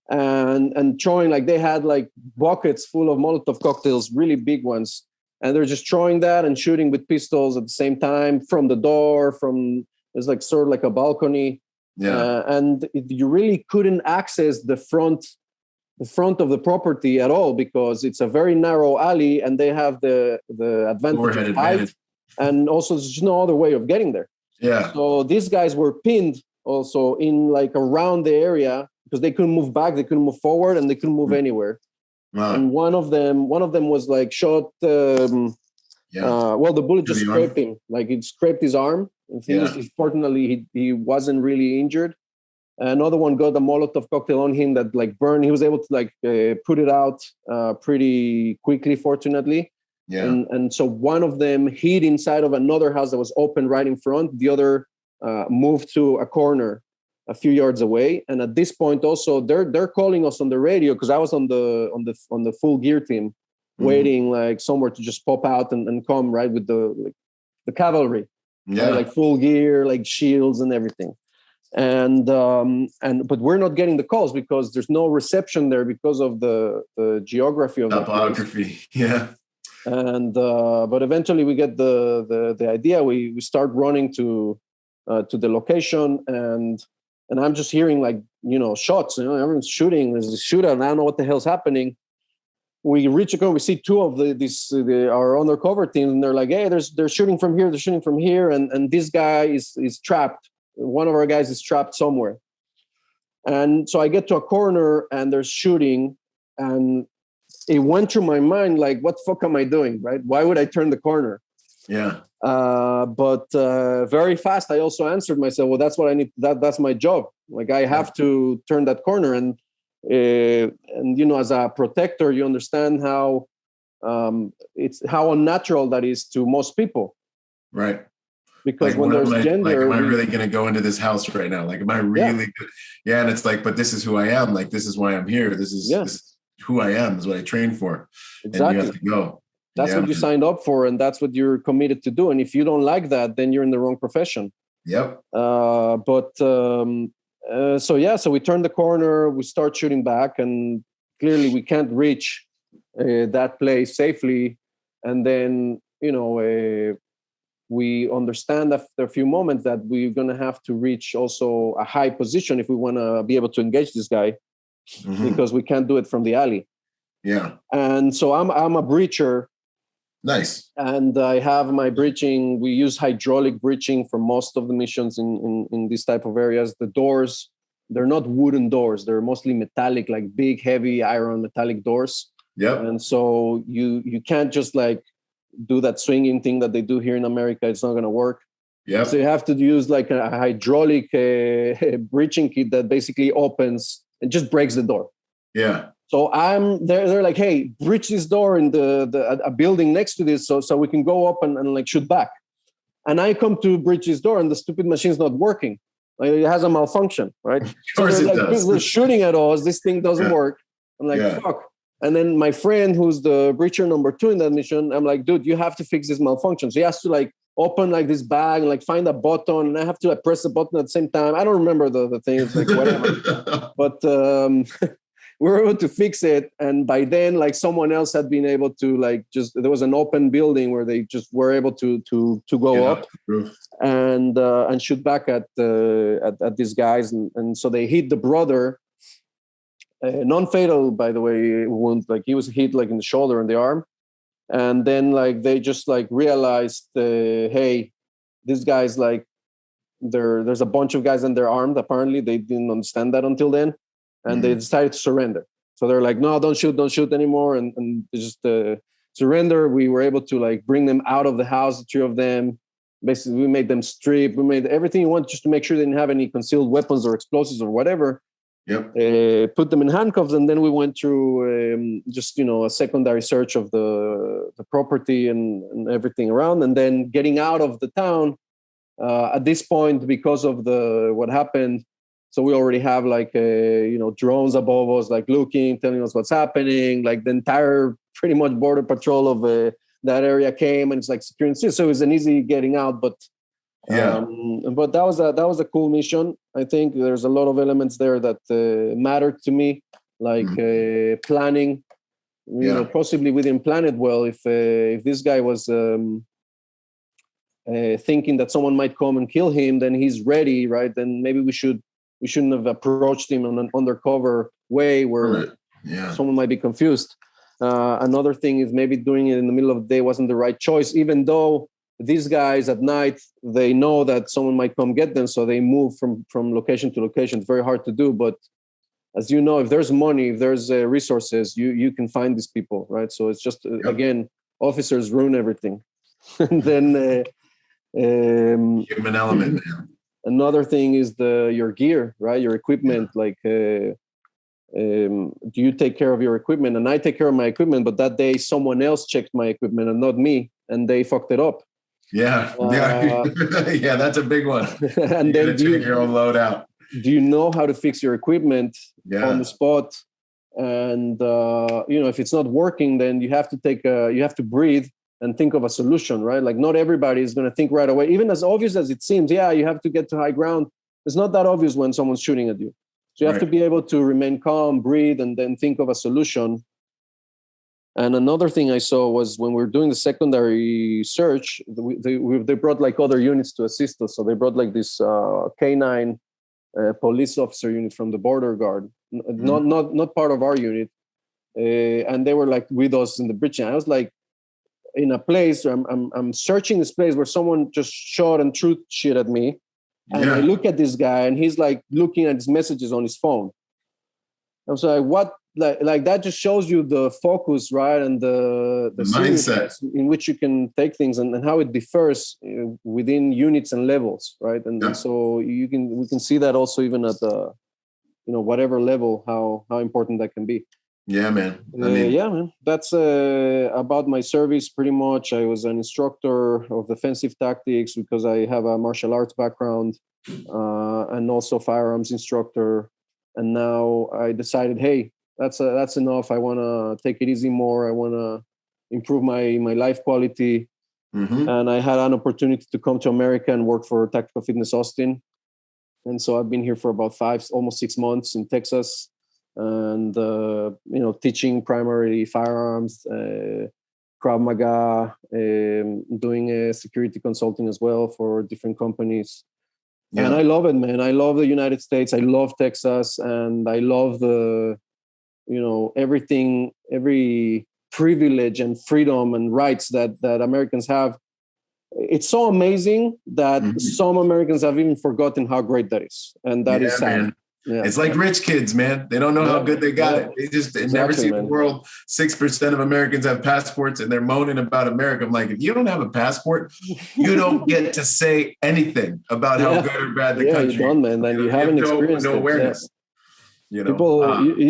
and throwing, like they had like buckets full of Molotov cocktails, really big ones. And they're just throwing that and shooting with pistols at the same time from the door, there's like sort of like a balcony. Yeah. And you really couldn't access the front of the property at all because it's a very narrow alley and they have the advantage of height. And also there's no other way of getting there. Yeah. So these guys were pinned also in like around the area because they couldn't move back, they couldn't move forward, and they couldn't move anywhere. Wow. And one of them was like shot. The bullet just scraped him. Like it scraped his arm. Fortunately, he wasn't really injured. Another one got a Molotov cocktail on him that like burned. He was able to like put it out pretty quickly, fortunately. Yeah. And so one of them hid inside of another house that was open right in front. The other moved to a corner a few yards away. And at this point also they're calling us on the radio because I was on the full gear team waiting like somewhere to just pop out and come right with the cavalry. Yeah. Right? Like full gear, like shields and everything. But we're not getting the calls because there's no reception there because of the geography of topography. Yeah. And but eventually we get the idea. We start running to the location and I'm just hearing like, shots, everyone's shooting. There's a shootout and I don't know what the hell's happening. We reach a corner, we see two of our undercover teams and they're like, hey, they're shooting from here. They're shooting from here. And this guy is trapped. One of our guys is trapped somewhere. And so I get to a corner and they're shooting and it went through my mind, like, what the fuck am I doing? Right? Why would I turn the corner? Yeah. But very fast, I also answered myself, well, that's what I need. That's my job. Like I have to turn that corner. And as a protector, you understand how unnatural that is to most people. Right. Because like, when there's gender, am I really going to go into this house right now? Like, am I really? Yeah. And it's like, but this is who I am. Like, this is why I'm here. This is who I am. This is what I trained for. Exactly. And you have to go. That's what you signed up for, and that's what you're committed to do. And if you don't like that, then you're in the wrong profession. Yep. So we turn the corner, we start shooting back, and clearly we can't reach that place safely. And then, we understand after a few moments that we're going to have to reach also a high position if we want to be able to engage this guy, because we can't do it from the alley. Yeah. And so I'm a breacher. Nice. And I have my breaching. We use hydraulic breaching for most of the missions in these type of areas. The doors, they're not wooden doors. They're mostly metallic, like big, heavy iron metallic doors. Yeah. And so you can't just like do that swinging thing that they do here in America. It's not going to work. Yeah. So you have to use like a hydraulic breaching kit that basically opens and just breaks the door. Yeah. So I'm there. They're like, "Hey, breach this door in a building next to this, so we can go up and like shoot back." And I come to breach this door, and the stupid machine's not working. Like, it has a malfunction, right? Of course so it does. They're shooting at us. This thing doesn't work. I'm like, fuck. And then my friend, who's the breacher number 2 in that mission, I'm like, dude, you have to fix this malfunction. So he has to like open like this bag and like find a button, and I have to like press the button at the same time. I don't remember the things, like whatever. But we were able to fix it, and by then, like someone else had been able to like there was an open building where they just were able to go up and shoot back at these guys, and so they hit the brother. Non-fatal, by the way, wound. Like he was hit like in the shoulder and the arm, and then like they just like realized, hey, these guys like there's a bunch of guys and they're armed. Apparently, they didn't understand that until then, and they decided to surrender. So they're like, no, don't shoot anymore, and they just surrender. We were able to like bring them out of the house, the three of them. Basically, we made them strip. We made everything you want just to make sure they didn't have any concealed weapons or explosives or whatever. Yep. Put them in handcuffs, and then we went through just a secondary search of the property and everything around, and then getting out of the town. At this point, because of what happened, so we already have like drones above us, like looking, telling us what's happening. Like the entire pretty much border patrol of that area came, and it's like securing. So it was an easy getting out, but. Yeah, but that was a cool mission. I think there's a lot of elements there that mattered to me, like planning. Possibly we didn't plan it well. If this guy was thinking that someone might come and kill him, then he's ready, right? Then maybe we shouldn't have approached him in an undercover way where someone might be confused. Another thing is maybe doing it in the middle of the day wasn't the right choice, even though. These guys at night, they know that someone might come get them, so they move from location to location. It's very hard to do, but as you know, if there's money, if there's resources, you can find these people, right? So it's just again, officers ruin everything. And then human element, man. Another thing is your gear, right? Your equipment, like. Do you take care of your equipment? And I take care of my equipment, but that day someone else checked my equipment and not me, and they fucked it up. Yeah, yeah, that's a big one. And then take your own load out. Do you know how to fix your equipment on the spot? And if it's not working, then you have to breathe and think of a solution, right? Like not everybody is going to think right away, even as obvious as it seems. Yeah, you have to get to high ground. It's not that obvious when someone's shooting at you. So you have to be able to remain calm, breathe, and then think of a solution. And another thing I saw was when we were doing the secondary search, they brought like other units to assist us. So they brought like this K9 police officer unit from the border guard, not part of our unit, and they were like with us in the bridge. And I was like in a place where I'm searching this place where someone just shot and threw shit at me. And I look at this guy, and he's like looking at his messages on his phone. I was like, "What?" Like that just shows you the focus, right, and the mindset in which you can take things, and how it differs within units and levels, right? And so we can see that also even at the whatever level how important that can be. Yeah, man. Man. That's about my service. Pretty much, I was an instructor of defensive tactics because I have a martial arts background, and also firearms instructor. And now I decided, hey, that's enough. I want to take it easy more. I want to improve my life quality. Mm-hmm. And I had an opportunity to come to America and work for Tactical Fitness Austin. And so I've been here for about almost 6 months in Texas. And teaching primarily firearms, Krav Maga, doing security consulting as well for different companies. Yeah. And I love it, man. I love the United States. I love Texas, and I love everything, every privilege and freedom and rights that Americans have. It's so amazing that some Americans have even forgotten how great that is, and that is sad. Man. Yeah. It's like rich kids, man. They don't know how good they got it. They never see the world. 6% of Americans have passports, and they're moaning about America. I'm like, if you don't have a passport, you don't get to say anything about how good or bad the country. You don't, man. Then you haven't experienced no awareness. Yes. People,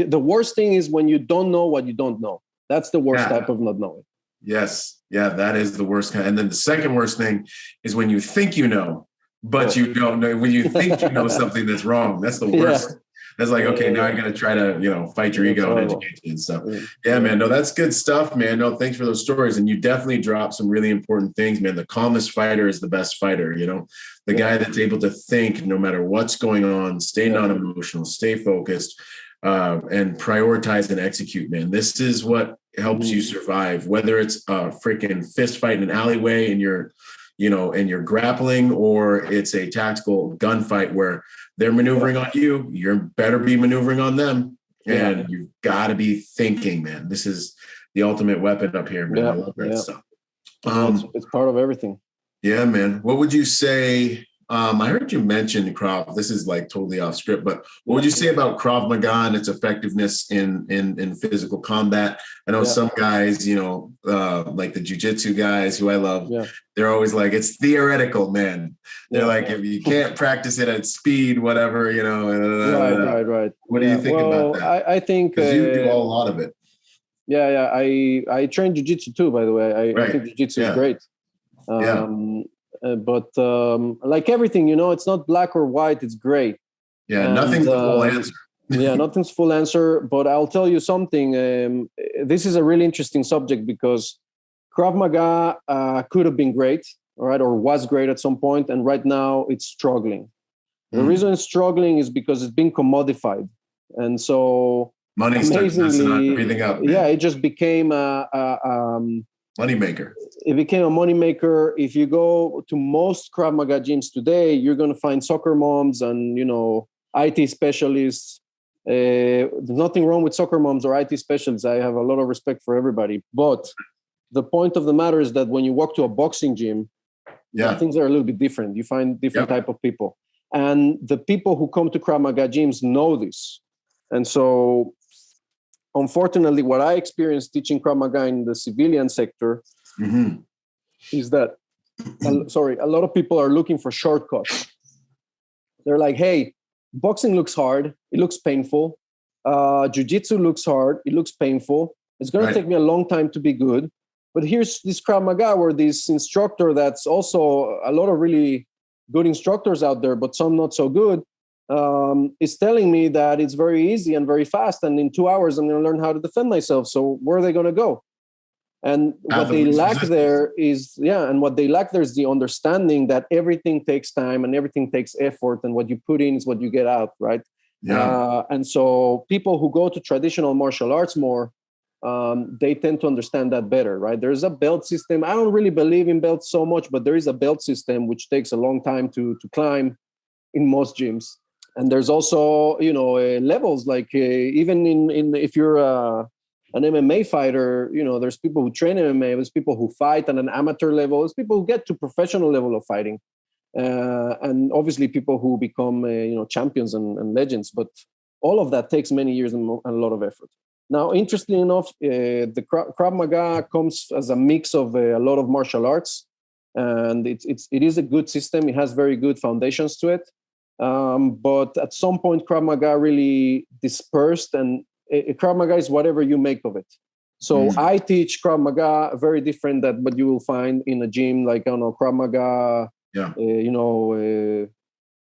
the worst thing is when you don't know what you don't know. That's the worst type of not knowing. Yes. Yeah, that is the worst kind. And then the second worst thing is when you think you know, but you don't know. When you think you know something that's wrong, that's the worst. It's like, okay, now I got to try to, fight your ego and educate you and stuff. Yeah, man. No, that's good stuff, man. No, thanks for those stories. And you definitely dropped some really important things, man. The calmest fighter is the best fighter, the guy that's able to think no matter what's going on, stay non-emotional, stay focused, and prioritize and execute, man. This is what helps you survive, whether it's a freaking fist fight in an alleyway and you're grappling, or it's a tactical gunfight where they're maneuvering on you. You better be maneuvering on them. And you've got to be thinking, man. This is the ultimate weapon up here, man. I love that stuff. It's part of everything. Yeah, man. What would you say? I heard you mention Krav. This is like totally off script, but what would you say about Krav Maga and its effectiveness in physical combat? I know some guys, like the jiu-jitsu guys who I love, they're always like, it's theoretical, man. They're like, if you can't practice it at speed, whatever, Right. What do you think about that? I think because you do a lot of it. Yeah. I train jiu-jitsu too, by the way. I think jiu-jitsu is great. But like everything, it's not black or white, it's gray. Yeah, nothing's the full answer. Nothing's full answer. But I'll tell you something. This is a really interesting subject because Krav Maga could have been great, all right, or was great at some point, and right now it's struggling. The reason it's struggling is because it's been commodified. And so money starts messing everything up. Man. Yeah, it just became moneymaker. It became a moneymaker. If you go to most Krav Maga gyms today, you're going to find soccer moms and, IT specialists. There's nothing wrong with soccer moms or IT specialists. I have a lot of respect for everybody. But the point of the matter is that when you walk to a boxing gym, things are a little bit different. You find different type of people. And the people who come to Krav Maga gyms know this. And so, unfortunately, what I experienced teaching Krav Maga in the civilian sector is that, a lot of people are looking for shortcuts. They're like, hey, boxing looks hard. It looks painful. Jiu-jitsu looks hard. It looks painful. It's going to take me a long time to be good. But here's this Krav Maga where this instructor that's also a lot of really good instructors out there, but some not so good, is telling me that it's very easy and very fast. And in 2 hours, I'm going to learn how to defend myself. So where are they going to go? And what they lack there is the understanding that everything takes time and everything takes effort. And what you put in is what you get out, right? Yeah. And so people who go to traditional martial arts more, they tend to understand that better, right? There's a belt system. I don't really believe in belts so much, but there is a belt system which takes a long time to climb in most gyms. And there's also, levels like even in if you're an MMA fighter, there's people who train MMA, there's people who fight at an amateur level, there's people who get to professional level of fighting, and obviously people who become champions and legends. But all of that takes many years and a lot of effort. Now, interestingly enough, the Krav Maga comes as a mix of a lot of martial arts, and it is a good system. It has very good foundations to it. But at some point, Krav Maga really dispersed, and Krav Maga is whatever you make of it. So I teach Krav Maga, very different than what you will find in a gym, like, Krav Maga,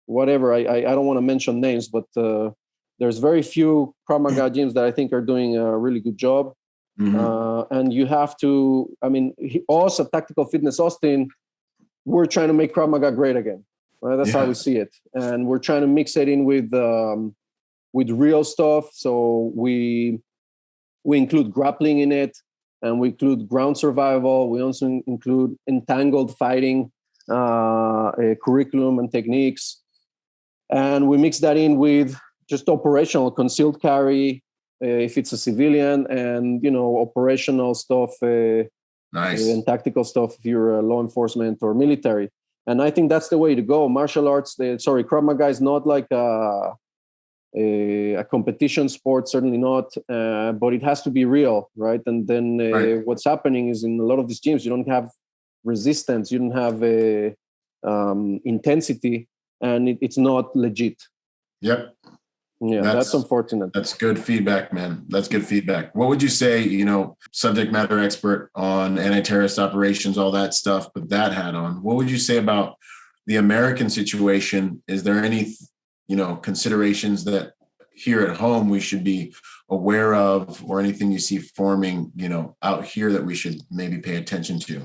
whatever. I don't want to mention names, but there's very few Krav Maga gyms that I think are doing a really good job. And you have to, us at Tactical Fitness Austin, we're trying to make Krav Maga great again. Right? That's how we see it. And we're trying to mix it in with real stuff. So we include grappling in it, and we include ground survival. We also include entangled fighting, curriculum and techniques. And we mix that in with just operational concealed carry, if it's a civilian, and, operational stuff and tactical stuff if you're a law enforcement or military. And I think that's the way to go. Martial arts, Krav Maga is not like a competition sport, certainly not, but it has to be real, right? And then what's happening is in a lot of these gyms, you don't have resistance, you don't have intensity, and it's not legit. Yep. Yeah, that's unfortunate. That's good feedback, man. That's good feedback. What would you say, subject matter expert on anti-terrorist operations, all that stuff, put that hat on. What would you say about the American situation? Is there any, considerations that, here at home we should be aware of, or anything you see forming, you know, out here that we should maybe pay attention to?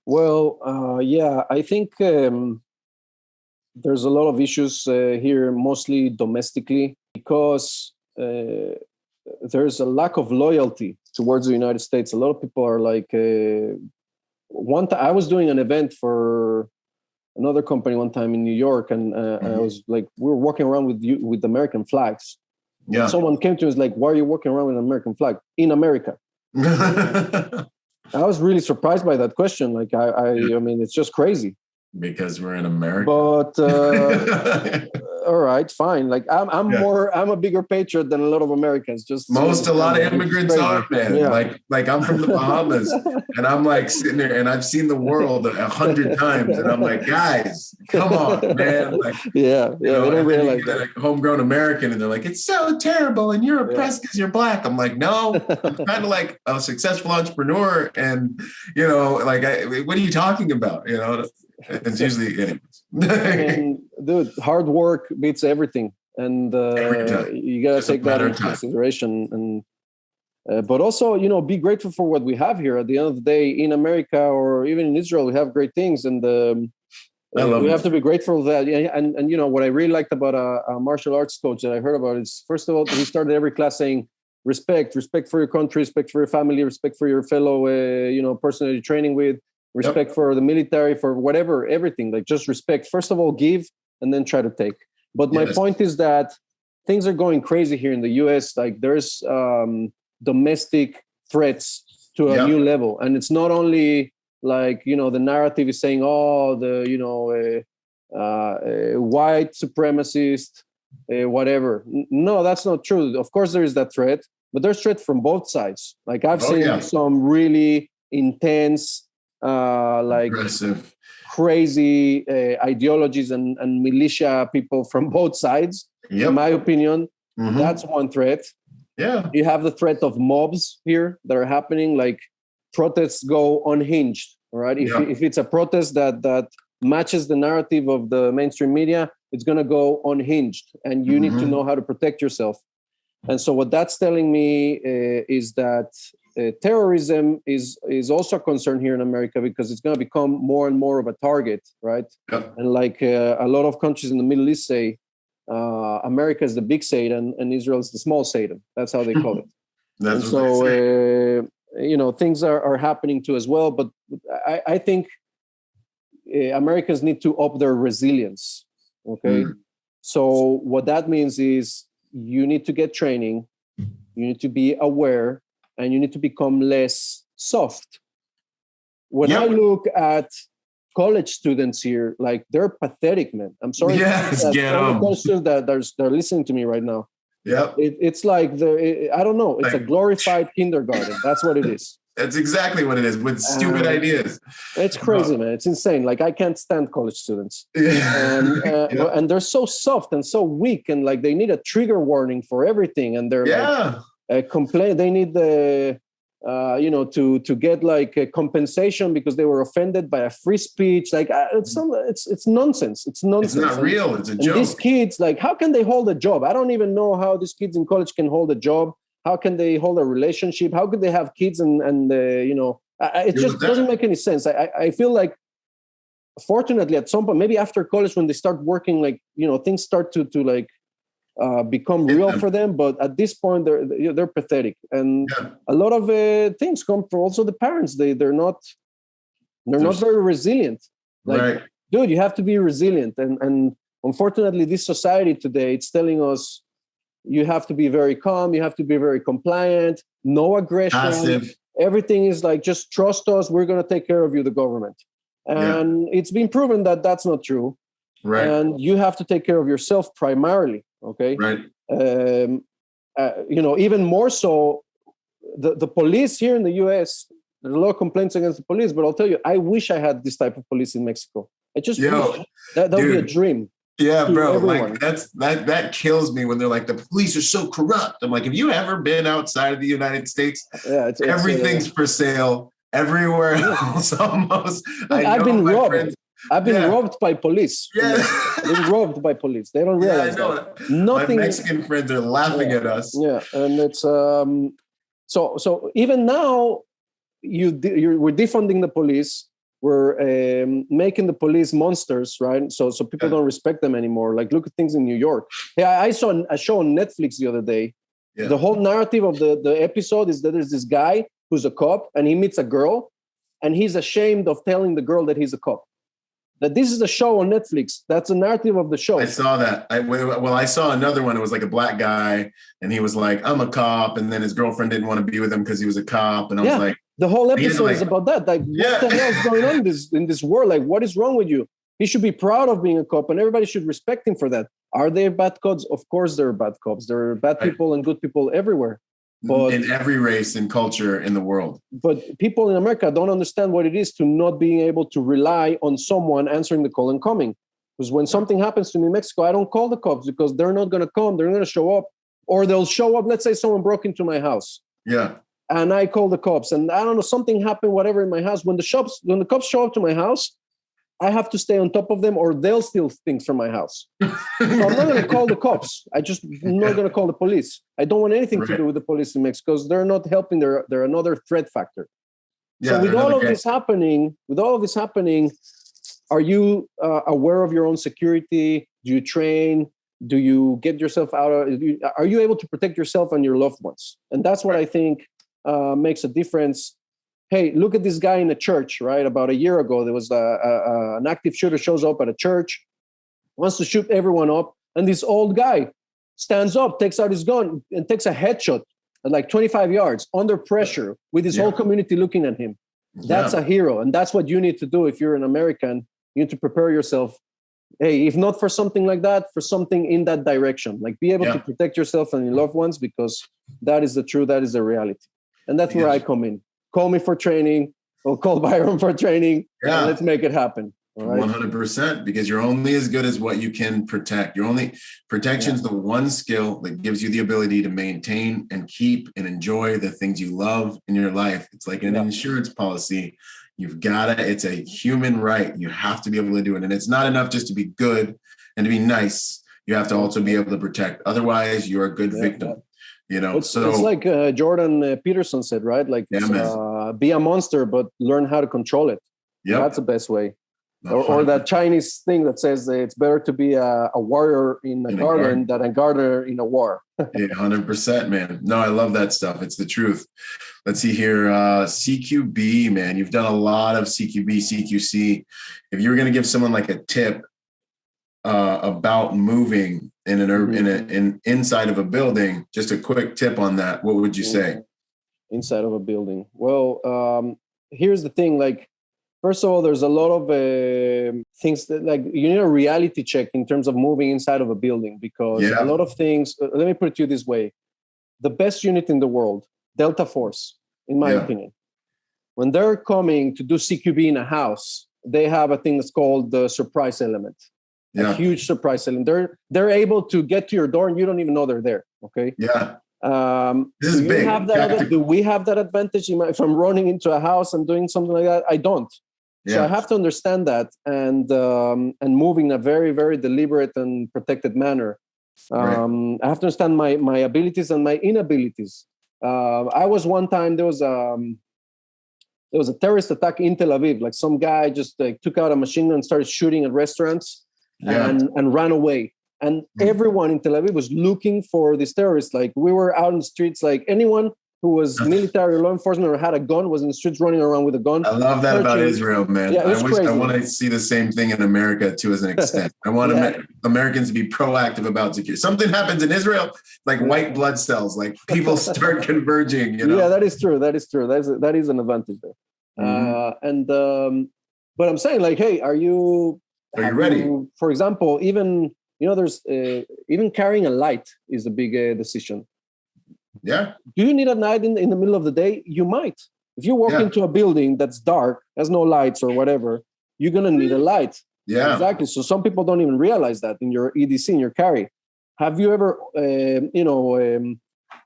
Well, yeah, I think there's a lot of issues here, mostly domestically, because there's a lack of loyalty towards the United States. A lot of people are like, one time I was doing an event for another company one time in New York, and I was like, we were walking around with American flags. Yeah. Someone came to me and was like, why are you walking around with an American flag in America? I was really surprised by that question. Like, I mean, it's just crazy. Because we're in America. But all right, fine. Like I'm a bigger patriot than a lot of Americans. Just a lot of immigrants are, man. Yeah. Like I'm from the Bahamas, and I'm like sitting there, and I've seen the world 100 times, and I'm like, guys, come on, man. Like, yeah, you know, they don't realize that. that. Like homegrown American, and they're like, it's so terrible, and you're oppressed because you're black. I'm like, no, I'm kind of like a successful entrepreneur, and you know, like, what are you talking about? You know. It's usually and, dude, hard work beats everything, and you gotta take that into consideration. And but also, you know, be grateful for what we have here. At the end of the day, in America or even in Israel, we have great things, and we have to be grateful for that. And you know what I really liked about a martial arts coach that I heard about is, first of all, he started every class saying respect for your country, respect for your family, respect for your fellow person that you're training with. Respect for the military, for whatever, everything. Like, just respect. First of all, give, and then try to take. But my point is that things are going crazy here in the US. Like, there's domestic threats to a new level. And it's not only like, you know, the narrative is saying, oh, white supremacist, whatever. No, that's not true. Of course, there is that threat, but there's threat from both sides. Like, I've seen some really intense, like aggressive, crazy ideologies and militia people from both sides. In my opinion, that's one threat. Yeah, you have the threat of mobs here that are happening. Like, protests go unhinged. All right, if it's a protest that matches the narrative of the mainstream media, it's going to go unhinged, and you need to know how to protect yourself. And so what that's telling me is that terrorism is also a concern here in America, because it's going to become more and more of a target, right? Yep. And like a lot of countries in the Middle East say, America is the big Satan and Israel is the small Satan. That's how they call it. And so, you know, things are happening too as well. But I think Americans need to up their resilience, okay? So what that means is you need to get training, you need to be aware, and you need to become less soft. When I look at college students here, like, they're pathetic, man. I'm sorry. Yes, get them. That they're listening to me right now. Yep. It's like I don't know. It's like a glorified kindergarten. That's what it is. That's exactly what it is, with stupid ideas. It's crazy, man. It's insane. Like, I can't stand college students. And they're so soft and so weak, and like, they need a trigger warning for everything. And they're complain. They need the to get like a compensation because they were offended by a free speech. Like, it's nonsense. It's nonsense. It's not real. It's a joke. These kids, like, how can they hold a job? I don't even know how these kids in college can hold a job. How can they hold a relationship? How could they have kids? It just doesn't make any sense. I feel like, fortunately, at some point, maybe after college, when they start working, like, you know, things start to like become real for them. But at this point, they're pathetic, and a lot of things come from also the parents. They're not very resilient. Like, dude, you have to be resilient, and unfortunately, this society today, it's telling us, you have to be very calm. You have to be very compliant. No aggression. Passive. Everything is like, just trust us. We're going to take care of you, the government. And it's been proven that that's not true. Right. And you have to take care of yourself primarily. Okay. Right. Even more so, the police here in the US, there's a lot of complaints against the police, but I'll tell you, I wish I had this type of police in Mexico. I just wish. That would be a dream. Yeah, bro. Like, that kills me when they're like, the police are so corrupt. I'm like, have you ever been outside of the United States? Everything's for sale everywhere else almost. I've been robbed. I've been robbed by police. Yeah. I've been robbed by police. They don't realize that. Nothing. My Mexican friends are laughing at us. Yeah, and it's so even now we're defunding the police. We're making the police monsters, right? So people don't respect them anymore. Like, look at things in New York. Yeah, I saw a show on Netflix the other day. Yeah. The whole narrative of the episode is that there's this guy who's a cop and he meets a girl and he's ashamed of telling the girl that he's a cop. That this is a show on Netflix. That's the narrative of the show. I saw that. I saw another one. It was like a black guy and he was like, I'm a cop. And then his girlfriend didn't want to be with him because he was a cop. And I was like, the whole episode is about that. Like, what the hell is going on in this world? Like, what is wrong with you? He should be proud of being a cop and everybody should respect him for that. Are there bad cops? Of course there are bad cops. There are bad people and good people everywhere. But, in every race and culture in the world. But people in America don't understand what it is to not being able to rely on someone answering the call and coming. Because when something happens to me in Mexico, I don't call the cops because they're not going to come. They're going to show up. Or they'll show up. Let's say someone broke into my house. Yeah. And I call the cops. And I don't know, something happened, whatever, in my house. When the cops show up to my house, I have to stay on top of them or they'll steal things from my house. So I'm not going to call the cops. I'm not going to call the police. I don't want anything to do with the police in Mexico because they're not helping. They're another threat factor. Yeah, so with all of this happening, are you aware of your own security? Do you train? Do you get yourself out of? Are you able to protect yourself and your loved ones? And that's what I think makes a difference. Hey, look at this guy in a church, right? About a year ago, there was an active shooter shows up at a church, wants to shoot everyone up. And this old guy stands up, takes out his gun and takes a headshot at like 25 yards under pressure with his whole community looking at him. That's a hero. And that's what you need to do if you're an American. You need to prepare yourself. Hey, if not for something like that, for something in that direction, like be able to protect yourself and your loved ones, because that is the truth. That is the reality. And that's where I come in. Call me for training or call Byron for training. Yeah. Let's make it happen. All right? 100%, because you're only as good as what you can protect. Protection is the one skill that gives you the ability to maintain and keep and enjoy the things you love in your life. It's like an insurance policy. You've got to, it's a human right. You have to be able to do it. And it's not enough just to be good and to be nice. You have to also be able to protect. Otherwise, you're a good victim. You know, it's like Jordan Peterson said, right? Like, be a monster, but learn how to control it. Yeah, that's the best way. Or that Chinese thing that says it's better to be a warrior in a garden than a gardener in a war. 100%, man. No, I love that stuff. It's the truth. Let's see here. CQB, man. You've done a lot of CQB, CQC. If you were going to give someone like a tip about moving in an inside of a building, just a quick tip on that, what would you say? Inside of a building. Well, here's the thing. Like, first of all, there's a lot of things that, like, you need a reality check in terms of moving inside of a building, because a lot of things, let me put it to you this way. The best unit in the world, Delta Force, in my opinion, when they're coming to do CQB in a house, they have a thing that's called the surprise element. A huge surprise element. They're able to get to your door and you don't even know they're there. Okay. Yeah. This is big. Do we have that advantage? If I'm running into a house and doing something like that, I don't. Yeah. So I have to understand that and move in a very, very deliberate and protected manner. I have to understand my abilities and my inabilities. I was one time, there was a terrorist attack in Tel Aviv. Like, some guy just took out a machine gun and started shooting at restaurants and ran away. And everyone in Tel Aviv was looking for this terrorist. Like, we were out in the streets, like anyone who was military or law enforcement or had a gun was in the streets running around with a gun. I love that about Israel, man. Yeah, I want to see the same thing in America to an extent. I want Americans to be proactive about security. Something happens in Israel, like white blood cells, like people start converging. You know? Yeah, that is true. That is true. That is an advantage there. But I'm saying, like, hey, are you ready? For example, even there's even carrying a light is a big decision. Yeah. Do you need a light in the middle of the day? You might. If you walk into a building that's dark, has no lights or whatever, you're going to need a light. Yeah. Exactly. So some people don't even realize that in your EDC, in your carry. Have you ever,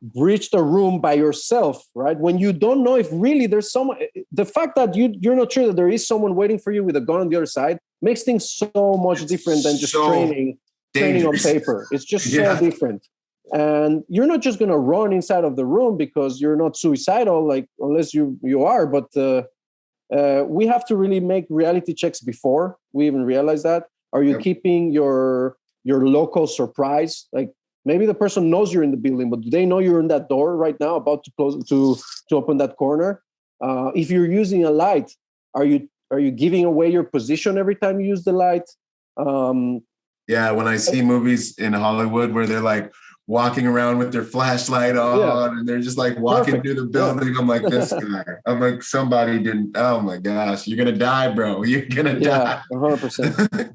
breached a room by yourself, right? When you don't know if really there's someone, the fact that you're not sure that there is someone waiting for you with a gun on the other side makes things so much different than just so training on dangerous. paper. It's just Yeah. so different. And you're not just going to run inside of the room because you're not suicidal, like unless you are. But we have to really make reality checks before we even realize that. Are you Yep. keeping your local surprise? Like maybe the person knows you're in the building, but do they know you're in that door right now, about to close to open that corner? If you're using a light, are you giving away your position every time you use the light? Yeah, when I see movies in Hollywood where they're like walking around with their flashlight on Yeah. and they're just like walking Perfect. through the building, I'm like, this guy. I'm like, somebody didn't. Oh my gosh, you're gonna die, bro. You're gonna Yeah, 100%. die.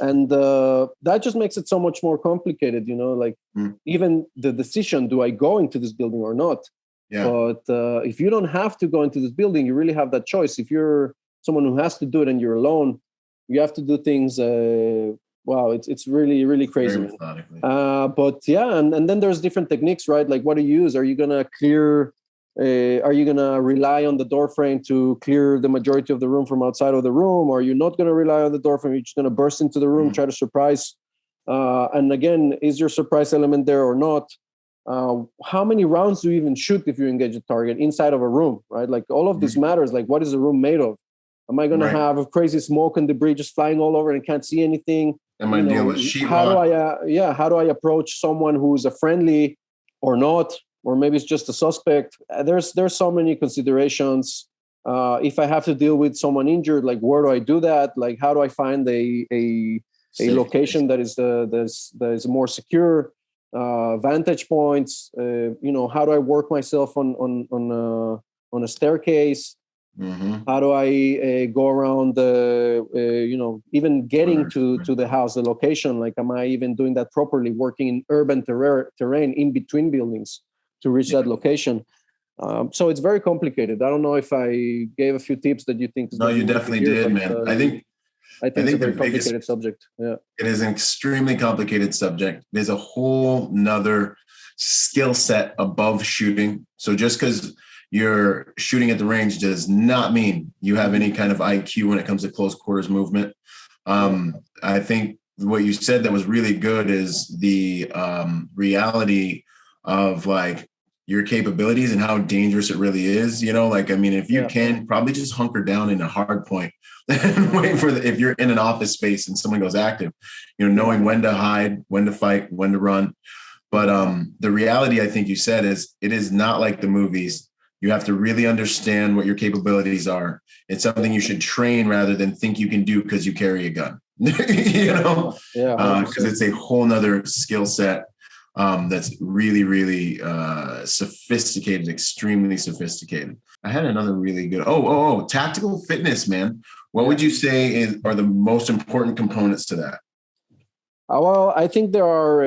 And that just makes it so much more complicated, like even the decision, do I go into this building or not? Yeah. But if you don't have to go into this building, you really have that choice. If you're someone who has to do it and you're alone, you have to do things. Wow, it's really, really crazy. Very methodically. But yeah, and then there's different techniques, right? Like what do you use? Are you gonna clear? Are you gonna rely on the door frame to clear the majority of the room from outside of the room? Or are you not gonna rely on the door frame? You're just gonna burst into the room, try to surprise. And again, is your surprise element there or not? How many rounds do you even shoot if you engage a target inside of a room, right? Like all of this matters. Like what is the room made of? Am I going to have a crazy smoke and debris just flying all over and can't see anything? Am I dealing with sheetrock? How do I approach someone who's a friendly or not, or maybe it's just a suspect? There's so many considerations. If I have to deal with someone injured, like where do I do that? Like how do I find a location that is more secure? Vantage points. How do I work myself on a staircase? Mm-hmm. How do I go around even getting to the house, the location? Like, am I even doing that properly? Working in urban terrain in between buildings to reach that location. So it's very complicated. I don't know if I gave a few tips that you think. No, you definitely did, man. I think it's a very complicated subject. Yeah, it is an extremely complicated subject. There's a whole nother skill set above shooting. So just because you're shooting at the range does not mean you have any kind of IQ when it comes to close quarters movement. I think what you said that was really good is the reality of like your capabilities and how dangerous it really is. If you can probably just hunker down in a hard point and wait for if you're in an office space and someone goes active, knowing when to hide, when to fight, when to run. But the reality, I think you said, is it is not like the movies. You have to really understand what your capabilities are. It's something you should train rather than think you can do because you carry a gun, because it's a whole nother skill set that's really, really sophisticated, extremely sophisticated. I had another really good, tactical fitness, man. What would you say are the most important components to that? Well, I think there are,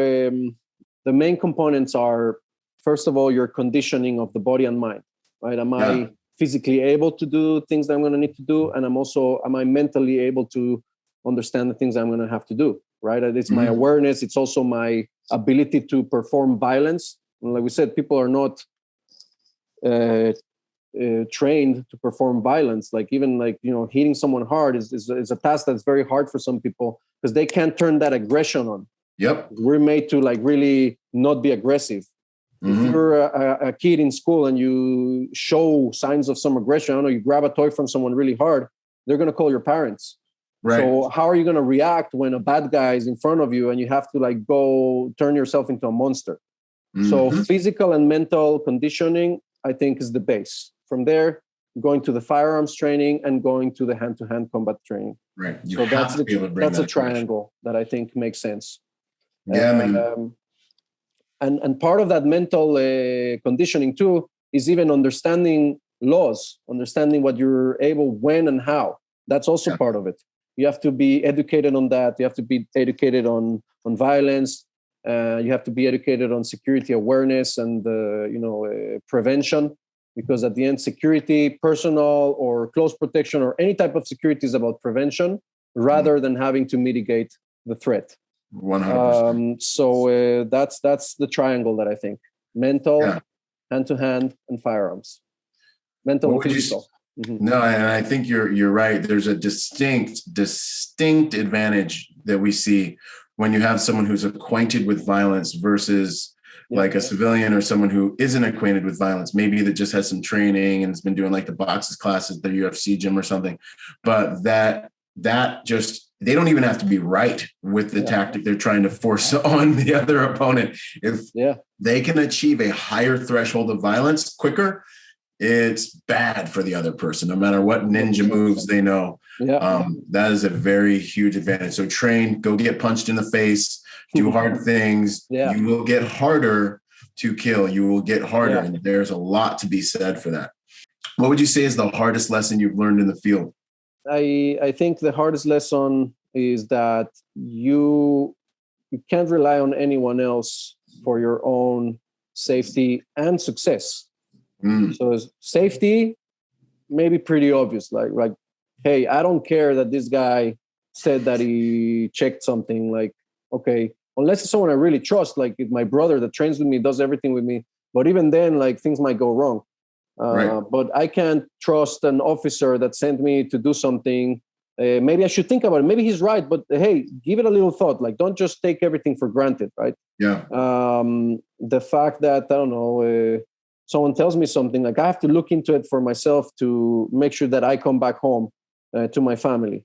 the main components are, first of all, your conditioning of the body and mind. Right? Am I physically able to do things that I'm going to need to do? And am I mentally able to understand the things I'm going to have to do? Right? It's my awareness. It's also my ability to perform violence. And like we said, people are not trained to perform violence. Like even hitting someone hard is a task that's very hard for some people because they can't turn that aggression on. Yep. We're made to really not be aggressive. If you're a kid in school and you show signs of some aggression, I don't know, you grab a toy from someone really hard, they're going to call your parents. Right. So how are you going to react when a bad guy is in front of you and you have to go turn yourself into a monster? So physical and mental conditioning, I think, is the base. From there, going to the firearms training and going to the hand-to-hand combat training. Right. So that's a triangle that I think makes sense. Yeah, man. And part of that mental conditioning too is even understanding laws, understanding what you're able, when and how. That's also part of it. You have to be educated on that. You have to be educated on violence. You have to be educated on security awareness and prevention, because at the end, security, personal or close protection or any type of security is about prevention rather than having to mitigate the threat. 100%. So that's the triangle that I think: mental, hand-to-hand, and firearms. Mental and physical. No, and I think you're right. There's a distinct advantage that we see when you have someone who's acquainted with violence versus like a civilian or someone who isn't acquainted with violence, maybe that just has some training and has been doing like the boxes classes at the UFC gym or something. But that just, they don't even have to be right with the tactic they're trying to force on the other opponent. If they can achieve a higher threshold of violence quicker, it's bad for the other person, no matter what ninja moves they know. That is a very huge advantage. So train, go get punched in the face, do hard things. You will get harder to kill. You will get harder. And there's a lot to be said for that. What would you say is the hardest lesson you've learned in the field? I think the hardest lesson is that you can't rely on anyone else for your own safety and success. So safety may be pretty obvious, like, hey, I don't care that this guy said that he checked something. Like, okay, unless it's someone I really trust, like if my brother that trains with me, does everything with me. But even then, like things might go wrong. But I can't trust an officer that sent me to do something. Maybe I should think about it. Maybe he's right, but hey, give it a little thought. Like, don't just take everything for granted, right? The fact that, I don't know, someone tells me something, like I have to look into it for myself to make sure that I come back home to my family.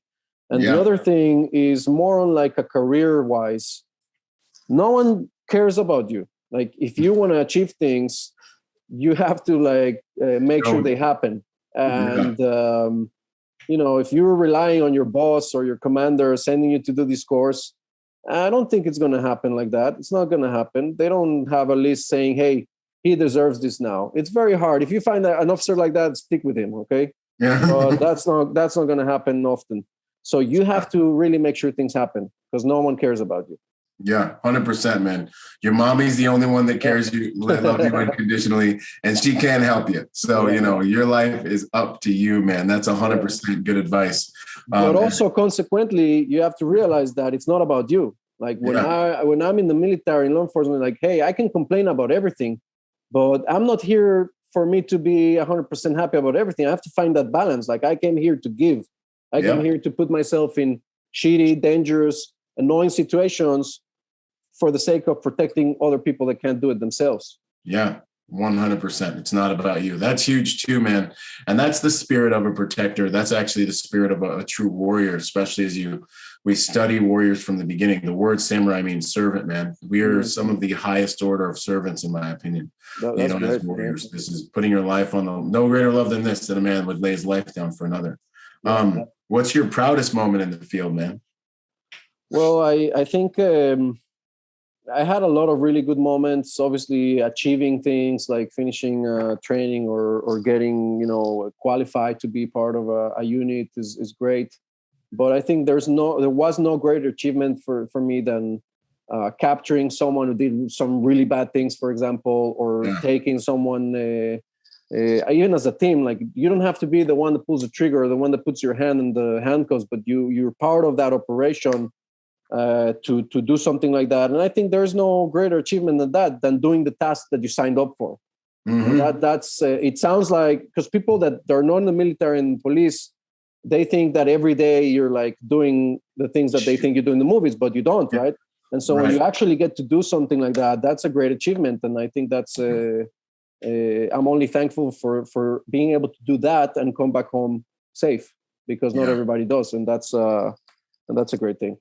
And the other thing is more on like a career-wise. No one cares about you. Like if you want to achieve things, you have to like make sure they happen. And, you know, if you're relying on your boss or your commander sending you to do this course, I don't think it's going to happen like that. It's not going to happen. They don't have a list saying, hey, he deserves this now. It's very hard. If you find an officer like that, stick with him, okay? But that's not going to happen often. So you have to really make sure things happen because no one cares about you. Yeah, 100%, man. Your mommy's the only one that cares you, love you unconditionally, and she can't help you. So, you know, your life is up to you, man. That's 100% good advice. But also, consequently, you have to realize that it's not about you. Like when I'm in the military and law enforcement, like, hey, I can complain about everything, but I'm not here for me to be 100% happy about everything. I have to find that balance. Like I came here to give. I came here to put myself in shitty, dangerous, annoying situations for the sake of protecting other people that can't do it themselves. Yeah, 100%. It's not about you. That's huge too, man. And that's the spirit of a protector. That's actually the spirit of a true warrior, especially as we study warriors from the beginning. The word samurai means servant, man. We are some of the highest order of servants, in my opinion. As warriors. This is putting your life on no greater love than this, that a man would lay his life down for another. What's your proudest moment in the field, man? Well, I think I had a lot of really good moments. Obviously, achieving things like finishing training or getting, qualified to be part of a unit is great. But I think there was no greater achievement for me than capturing someone who did some really bad things, for example, or taking someone. Even as a team, like you don't have to be the one that pulls the trigger or the one that puts your hand in the handcuffs, but you're part of that operation. To do something like that. And I think there's no greater achievement than doing the task that you signed up for. That's it sounds like, because people that are not in the military and police, they think that every day you're like doing the things that they think you do in the movies, but you don't, right? And so when you actually get to do something like that, that's a great achievement. And I think that's I'm only thankful for being able to do that and come back home safe, because not everybody does. And that's a great thing.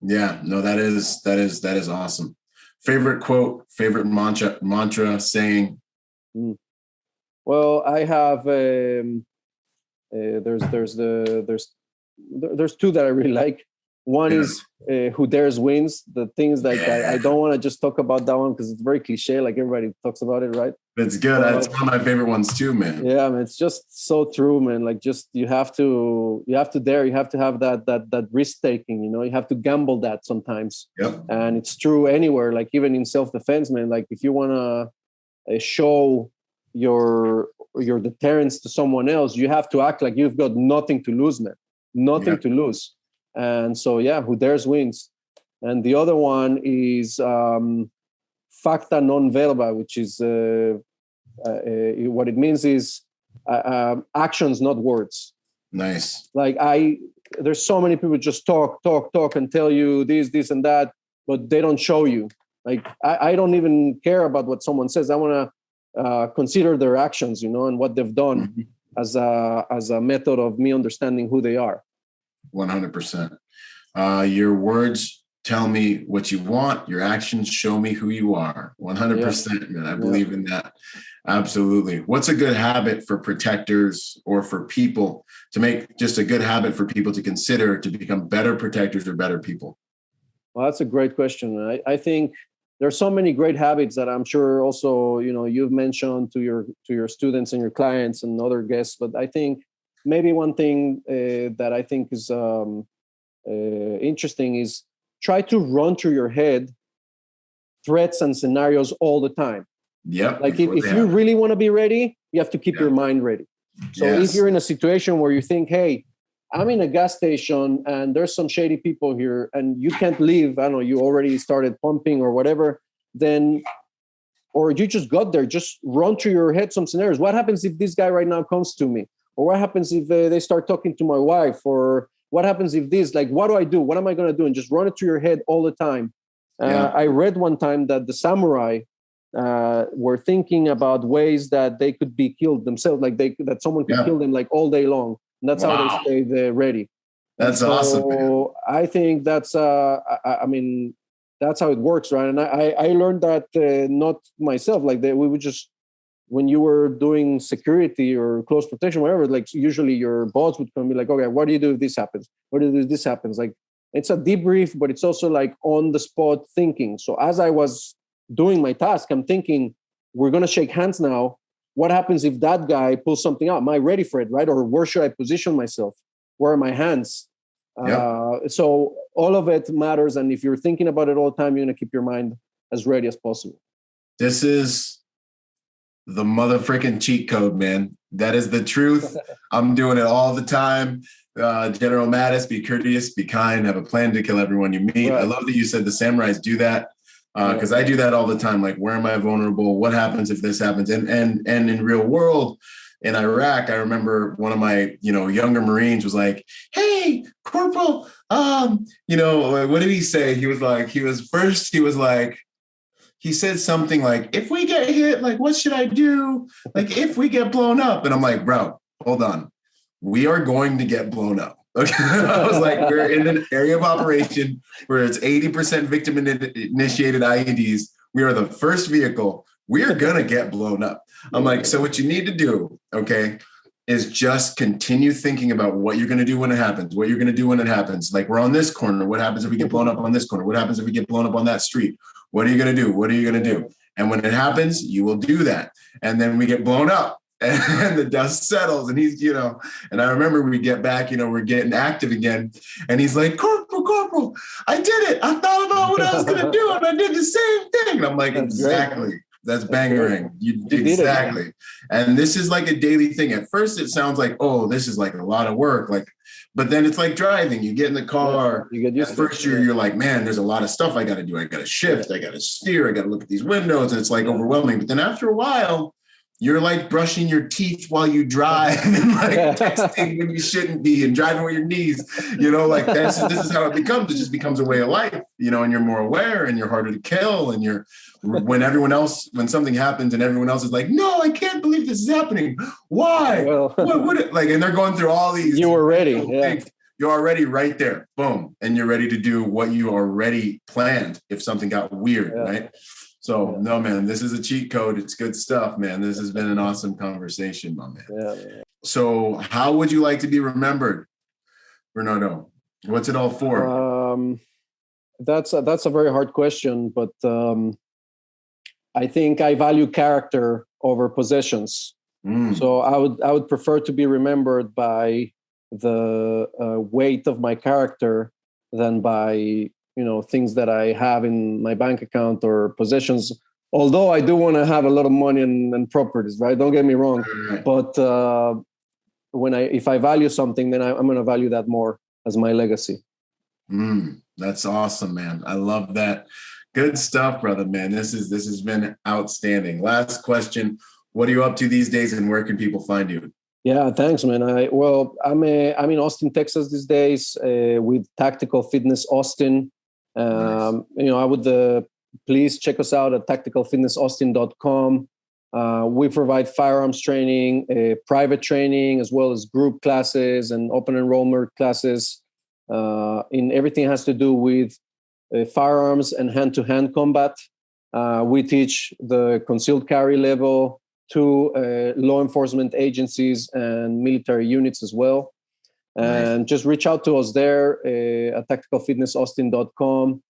Yeah, no, that is awesome. Favorite quote, favorite mantra saying? Well, I have there's two that I really like. One is who dares wins. The things like I don't want to just talk about that one because it's very cliche. Like everybody talks about it, right? That's good. That's one of my favorite ones too, man. Yeah, man, it's just so true, man. Like, just you have to dare. You have to have that risk taking. You have to gamble that sometimes. Yep. And it's true anywhere. Like even in self-defense, man. Like if you want to show your deterrence to someone else, you have to act like you've got nothing to lose, man. Nothing to lose. And so, who dares wins. And the other one is facta non verba, which is what it means is actions, not words. Nice. Like there's so many people just talk and tell you this and that, but they don't show you. Like I don't even care about what someone says. I want to consider their actions, and what they've done as a method of me understanding who they are. 100%. Your words tell me what you want. Your actions show me who you are. 100%, man. I believe in that. Absolutely. What's a good habit for protectors or for people to make just a good habit for people to consider to become better protectors or better people? Well, that's a great question. I think there's so many great habits that I'm sure also, you've mentioned to your students and your clients and other guests. But I think maybe one thing that I think is interesting is try to run through your head threats and scenarios all the time. Yep. Like if you really want to be ready, you have to keep your mind ready. So if you're in a situation where you think, hey, I'm in a gas station and there's some shady people here and you can't leave, I don't know, you already started pumping or whatever, then, or you just got there, just run through your head some scenarios. What happens if this guy right now comes to me? Or what happens if they start talking to my wife? Or what happens if this, like, what do I do? What am I going to do? And just run it through your head all the time. I read one time that the samurai were thinking about ways that they could be killed themselves, like that someone could kill them like all day long. And that's how they stayed ready. That's awesome. Man. I think that's, that's how it works, right? And I learned that not myself, like we would just, when you were doing security or close protection, whatever, like usually your boss would come and be like, okay, what do you do if this happens? What do you do if this happens? Like it's a debrief, but it's also like on the spot thinking. So as I was doing my task, I'm thinking, we're going to shake hands now. What happens if that guy pulls something out? Am I ready for it, right? Or where should I position myself? Where are my hands? So all of it matters. And if you're thinking about it all the time, you're going to keep your mind as ready as possible. This is the motherfucking cheat code, man. That is the truth. I'm doing it all the time. General Mattis, be courteous, be kind, have a plan to kill everyone you meet. Right. I love that you said the samurais do that. Because I do that all the time. Like, where am I vulnerable? What happens if this happens? And in real world, in Iraq, I remember one of my, younger Marines was like, "Hey, Corporal, what did he say? He said something like, if we get hit, like, what should I do? Like, if we get blown up." And I'm like, bro, hold on. We are going to get blown up. Okay. I was like, we're in an area of operation where it's 80% victim-initiated IEDs. We are the first vehicle. We are going to get blown up. I'm like, so what you need to do, okay, is just continue thinking about what you're going to do when it happens, what you're going to do when it happens. Like, we're on this corner. What happens if we get blown up on this corner? What happens if we get blown up on that street? What are you going to do? What are you going to do? And when it happens, you will do that. And then we get blown up. And the dust settles, and he's, and I remember we get back, we're getting active again. And he's like, Corporal, I did it. I thought about what I was going to do, and I did the same thing. And I'm like, exactly. Great. That's bangerang. You exactly. Did it. And this is like a daily thing. At first, it sounds like, oh, this is like a lot of work. Like, but then it's like driving. You get in the car. At first, you're like, man, there's a lot of stuff I got to do. I got to shift. I got to steer. I got to look at these windows. And it's like overwhelming. But then after a while, you're like brushing your teeth while you drive and like texting when you shouldn't be and driving with your knees, like this is how it becomes. It just becomes a way of life, and you're more aware and you're harder to kill. And when something happens and everyone else is like, no, I can't believe this is happening. Why? Well, what would it like? And they're going through all these. You were ready. Things. You're already right there. Boom. And you're ready to do what you already planned if something got weird, right? So, no, man, this is a cheat code. It's good stuff, man. This has been an awesome conversation, my man. Yeah. So how would you like to be remembered, Bernardo? What's it all for? That's a very hard question, but I think I value character over possessions. So I would prefer to be remembered by the weight of my character than by things that I have in my bank account or possessions. Although I do want to have a lot of money and properties, right? Don't get me wrong. But if I value something, then I'm going to value that more as my legacy. That's awesome, man. I love that. Good stuff, brother, man. This has been outstanding. Last question. What are you up to these days, and where can people find you? Yeah, thanks, man. I'm in Austin, Texas these days with Tactical Fitness Austin. Nice. I would please check us out at tacticalfitnessaustin.com. We provide firearms training, private training, as well as group classes and open enrollment classes. In everything has to do with firearms and hand-to-hand combat. We teach the concealed carry level to law enforcement agencies and military units as well. And just reach out to us there at tacticalfitnessaustin.com.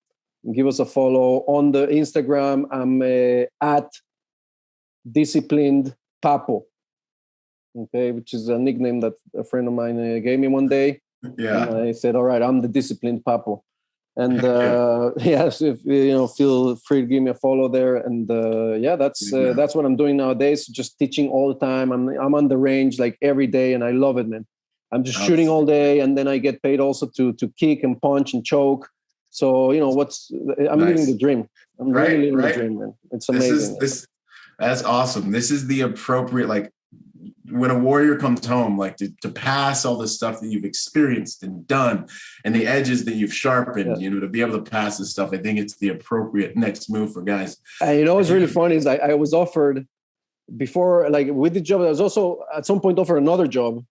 Give us a follow. On the Instagram, I'm at Disciplined Papo, okay, which is a nickname that a friend of mine gave me one day. Yeah. And I said, all right, I'm the Disciplined Papo. And yes, if feel free to give me a follow there. And that's what I'm doing nowadays. Just teaching all the time. I'm on the range like every day, and I love it, man. I'm just shooting all day, and then I get paid also to kick and punch and choke. So I'm living the dream. I'm really living the dream, man. It's amazing. That's awesome. This is the appropriate, like, when a warrior comes home, like to pass all the stuff that you've experienced and done and the edges that you've sharpened, to be able to pass this stuff. I think it's the appropriate next move for guys. And what's really funny is I was offered before, like with the job, I was also at some point offered another job,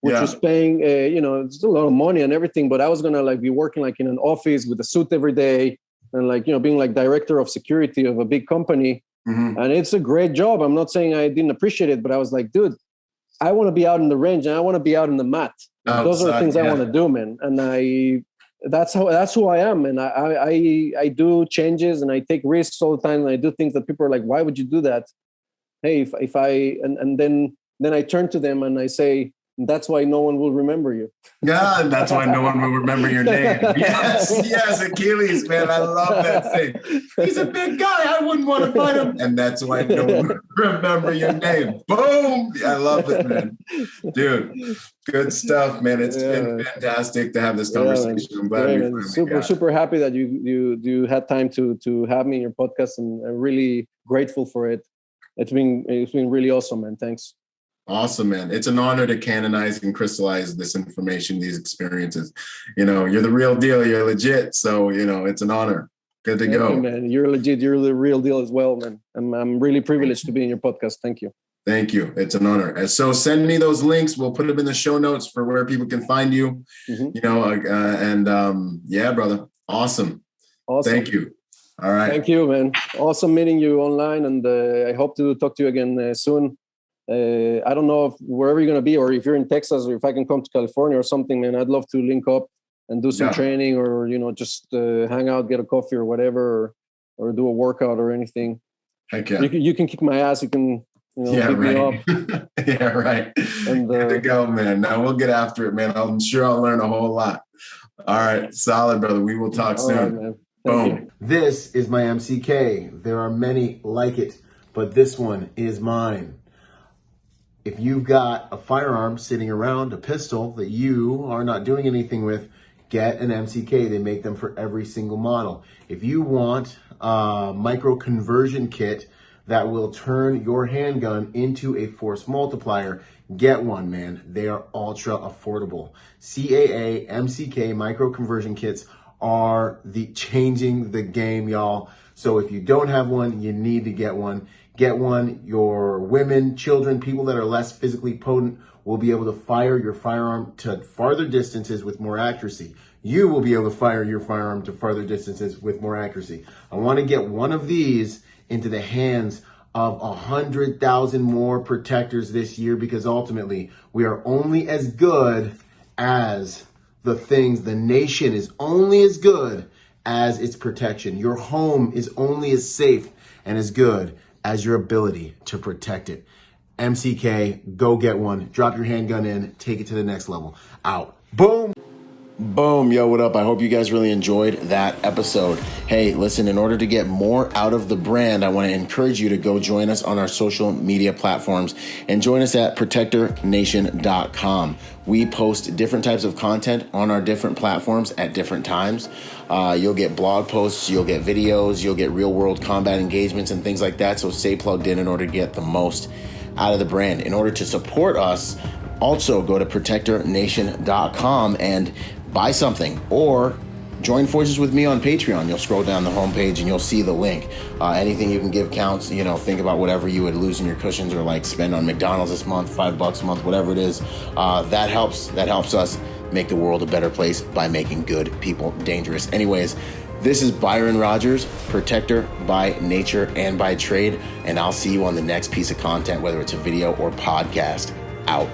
which was paying, it's a lot of money and everything, but I was going to be working in an office with a suit every day and being like director of security of a big company. Mm-hmm. And it's a great job. I'm not saying I didn't appreciate it, but I was like, dude, I want to be out in the range and I want to be out in the mat. Those are the things I want to do, man. And that's who I am. And I do changes and I take risks all the time. And I do things that people are like, why would you do that? Hey, then I turn to them and I say, that's why no one will remember you. Yeah, that's why no one will remember your name. Yes, Achilles, man. I love that thing. He's a big guy. I wouldn't want to fight him. And that's why no one will remember your name. Boom. I love it, man. Dude, good stuff, man. It's been fantastic to have this conversation. I'm glad super happy that you had time to have me in your podcast, and I'm really grateful for it. It's been really awesome, man. Thanks. Awesome, man. It's an honor to canonize and crystallize this information, these experiences. You're the real deal. You're legit. So, it's an honor. Good to go. You, man. You're legit. You're the real deal as well, man. I'm really privileged to be in your podcast. Thank you. Thank you. It's an honor. So send me those links. We'll put them in the show notes for where people can find you, brother. Awesome. Thank you. All right. Thank you, man. Awesome meeting you online. And I hope to talk to you again soon. I don't know if wherever you're going to be, or if you're in Texas, or if I can come to California or something, man, I'd love to link up and do some training, or, just hang out, get a coffee or whatever, or do a workout or anything. Heck yeah. You can kick my ass. You can, pick me up. Yeah, right. And, good to go, man. Now we'll get after it, man. I'm sure I'll learn a whole lot. All right. Solid, brother. We will talk soon. Right, man. Boom. This is my MCK. There are many like it, but this one is mine. If you've got a firearm sitting around, a pistol that you are not doing anything with, get an MCK. They make them for every single model. If you want a micro conversion kit that will turn your handgun into a force multiplier, get one, man. They are ultra affordable. CAA MCK micro conversion kits are changing the game, y'all. So if you don't have one, you need to get one. Get one. Your women, children, people that are less physically potent will be able to fire your firearm to farther distances with more accuracy. You will be able to fire your firearm to farther distances with more accuracy. I want to get one of these into the hands of 100,000 more protectors this year, because ultimately we are only as good as the nation is only as good as its protection. Your home is only as safe and as good as your ability to protect it. MCK, go get one. Drop your handgun in, take it to the next level. Out. Boom. Boom. Yo, what up? I hope you guys really enjoyed that episode. Hey, listen, in order to get more out of the brand, I want to encourage you to go join us on our social media platforms and join us at protectornation.com. We post different types of content on our different platforms at different times. You'll get blog posts, you'll get videos, you'll get real world combat engagements and things like that. So stay plugged in order to get the most out of the brand. In order to support us, also go to protectornation.com and buy something, or join forces with me on Patreon. You'll scroll down the homepage and you'll see the link. Anything you can give counts. Think about whatever you would lose in your cushions or like spend on McDonald's this month, $5 a month, whatever it is. That helps us make the world a better place by making good people dangerous. Anyways, this is Byron Rogers, protector by nature and by trade, and I'll see you on the next piece of content, whether it's a video or podcast. Out.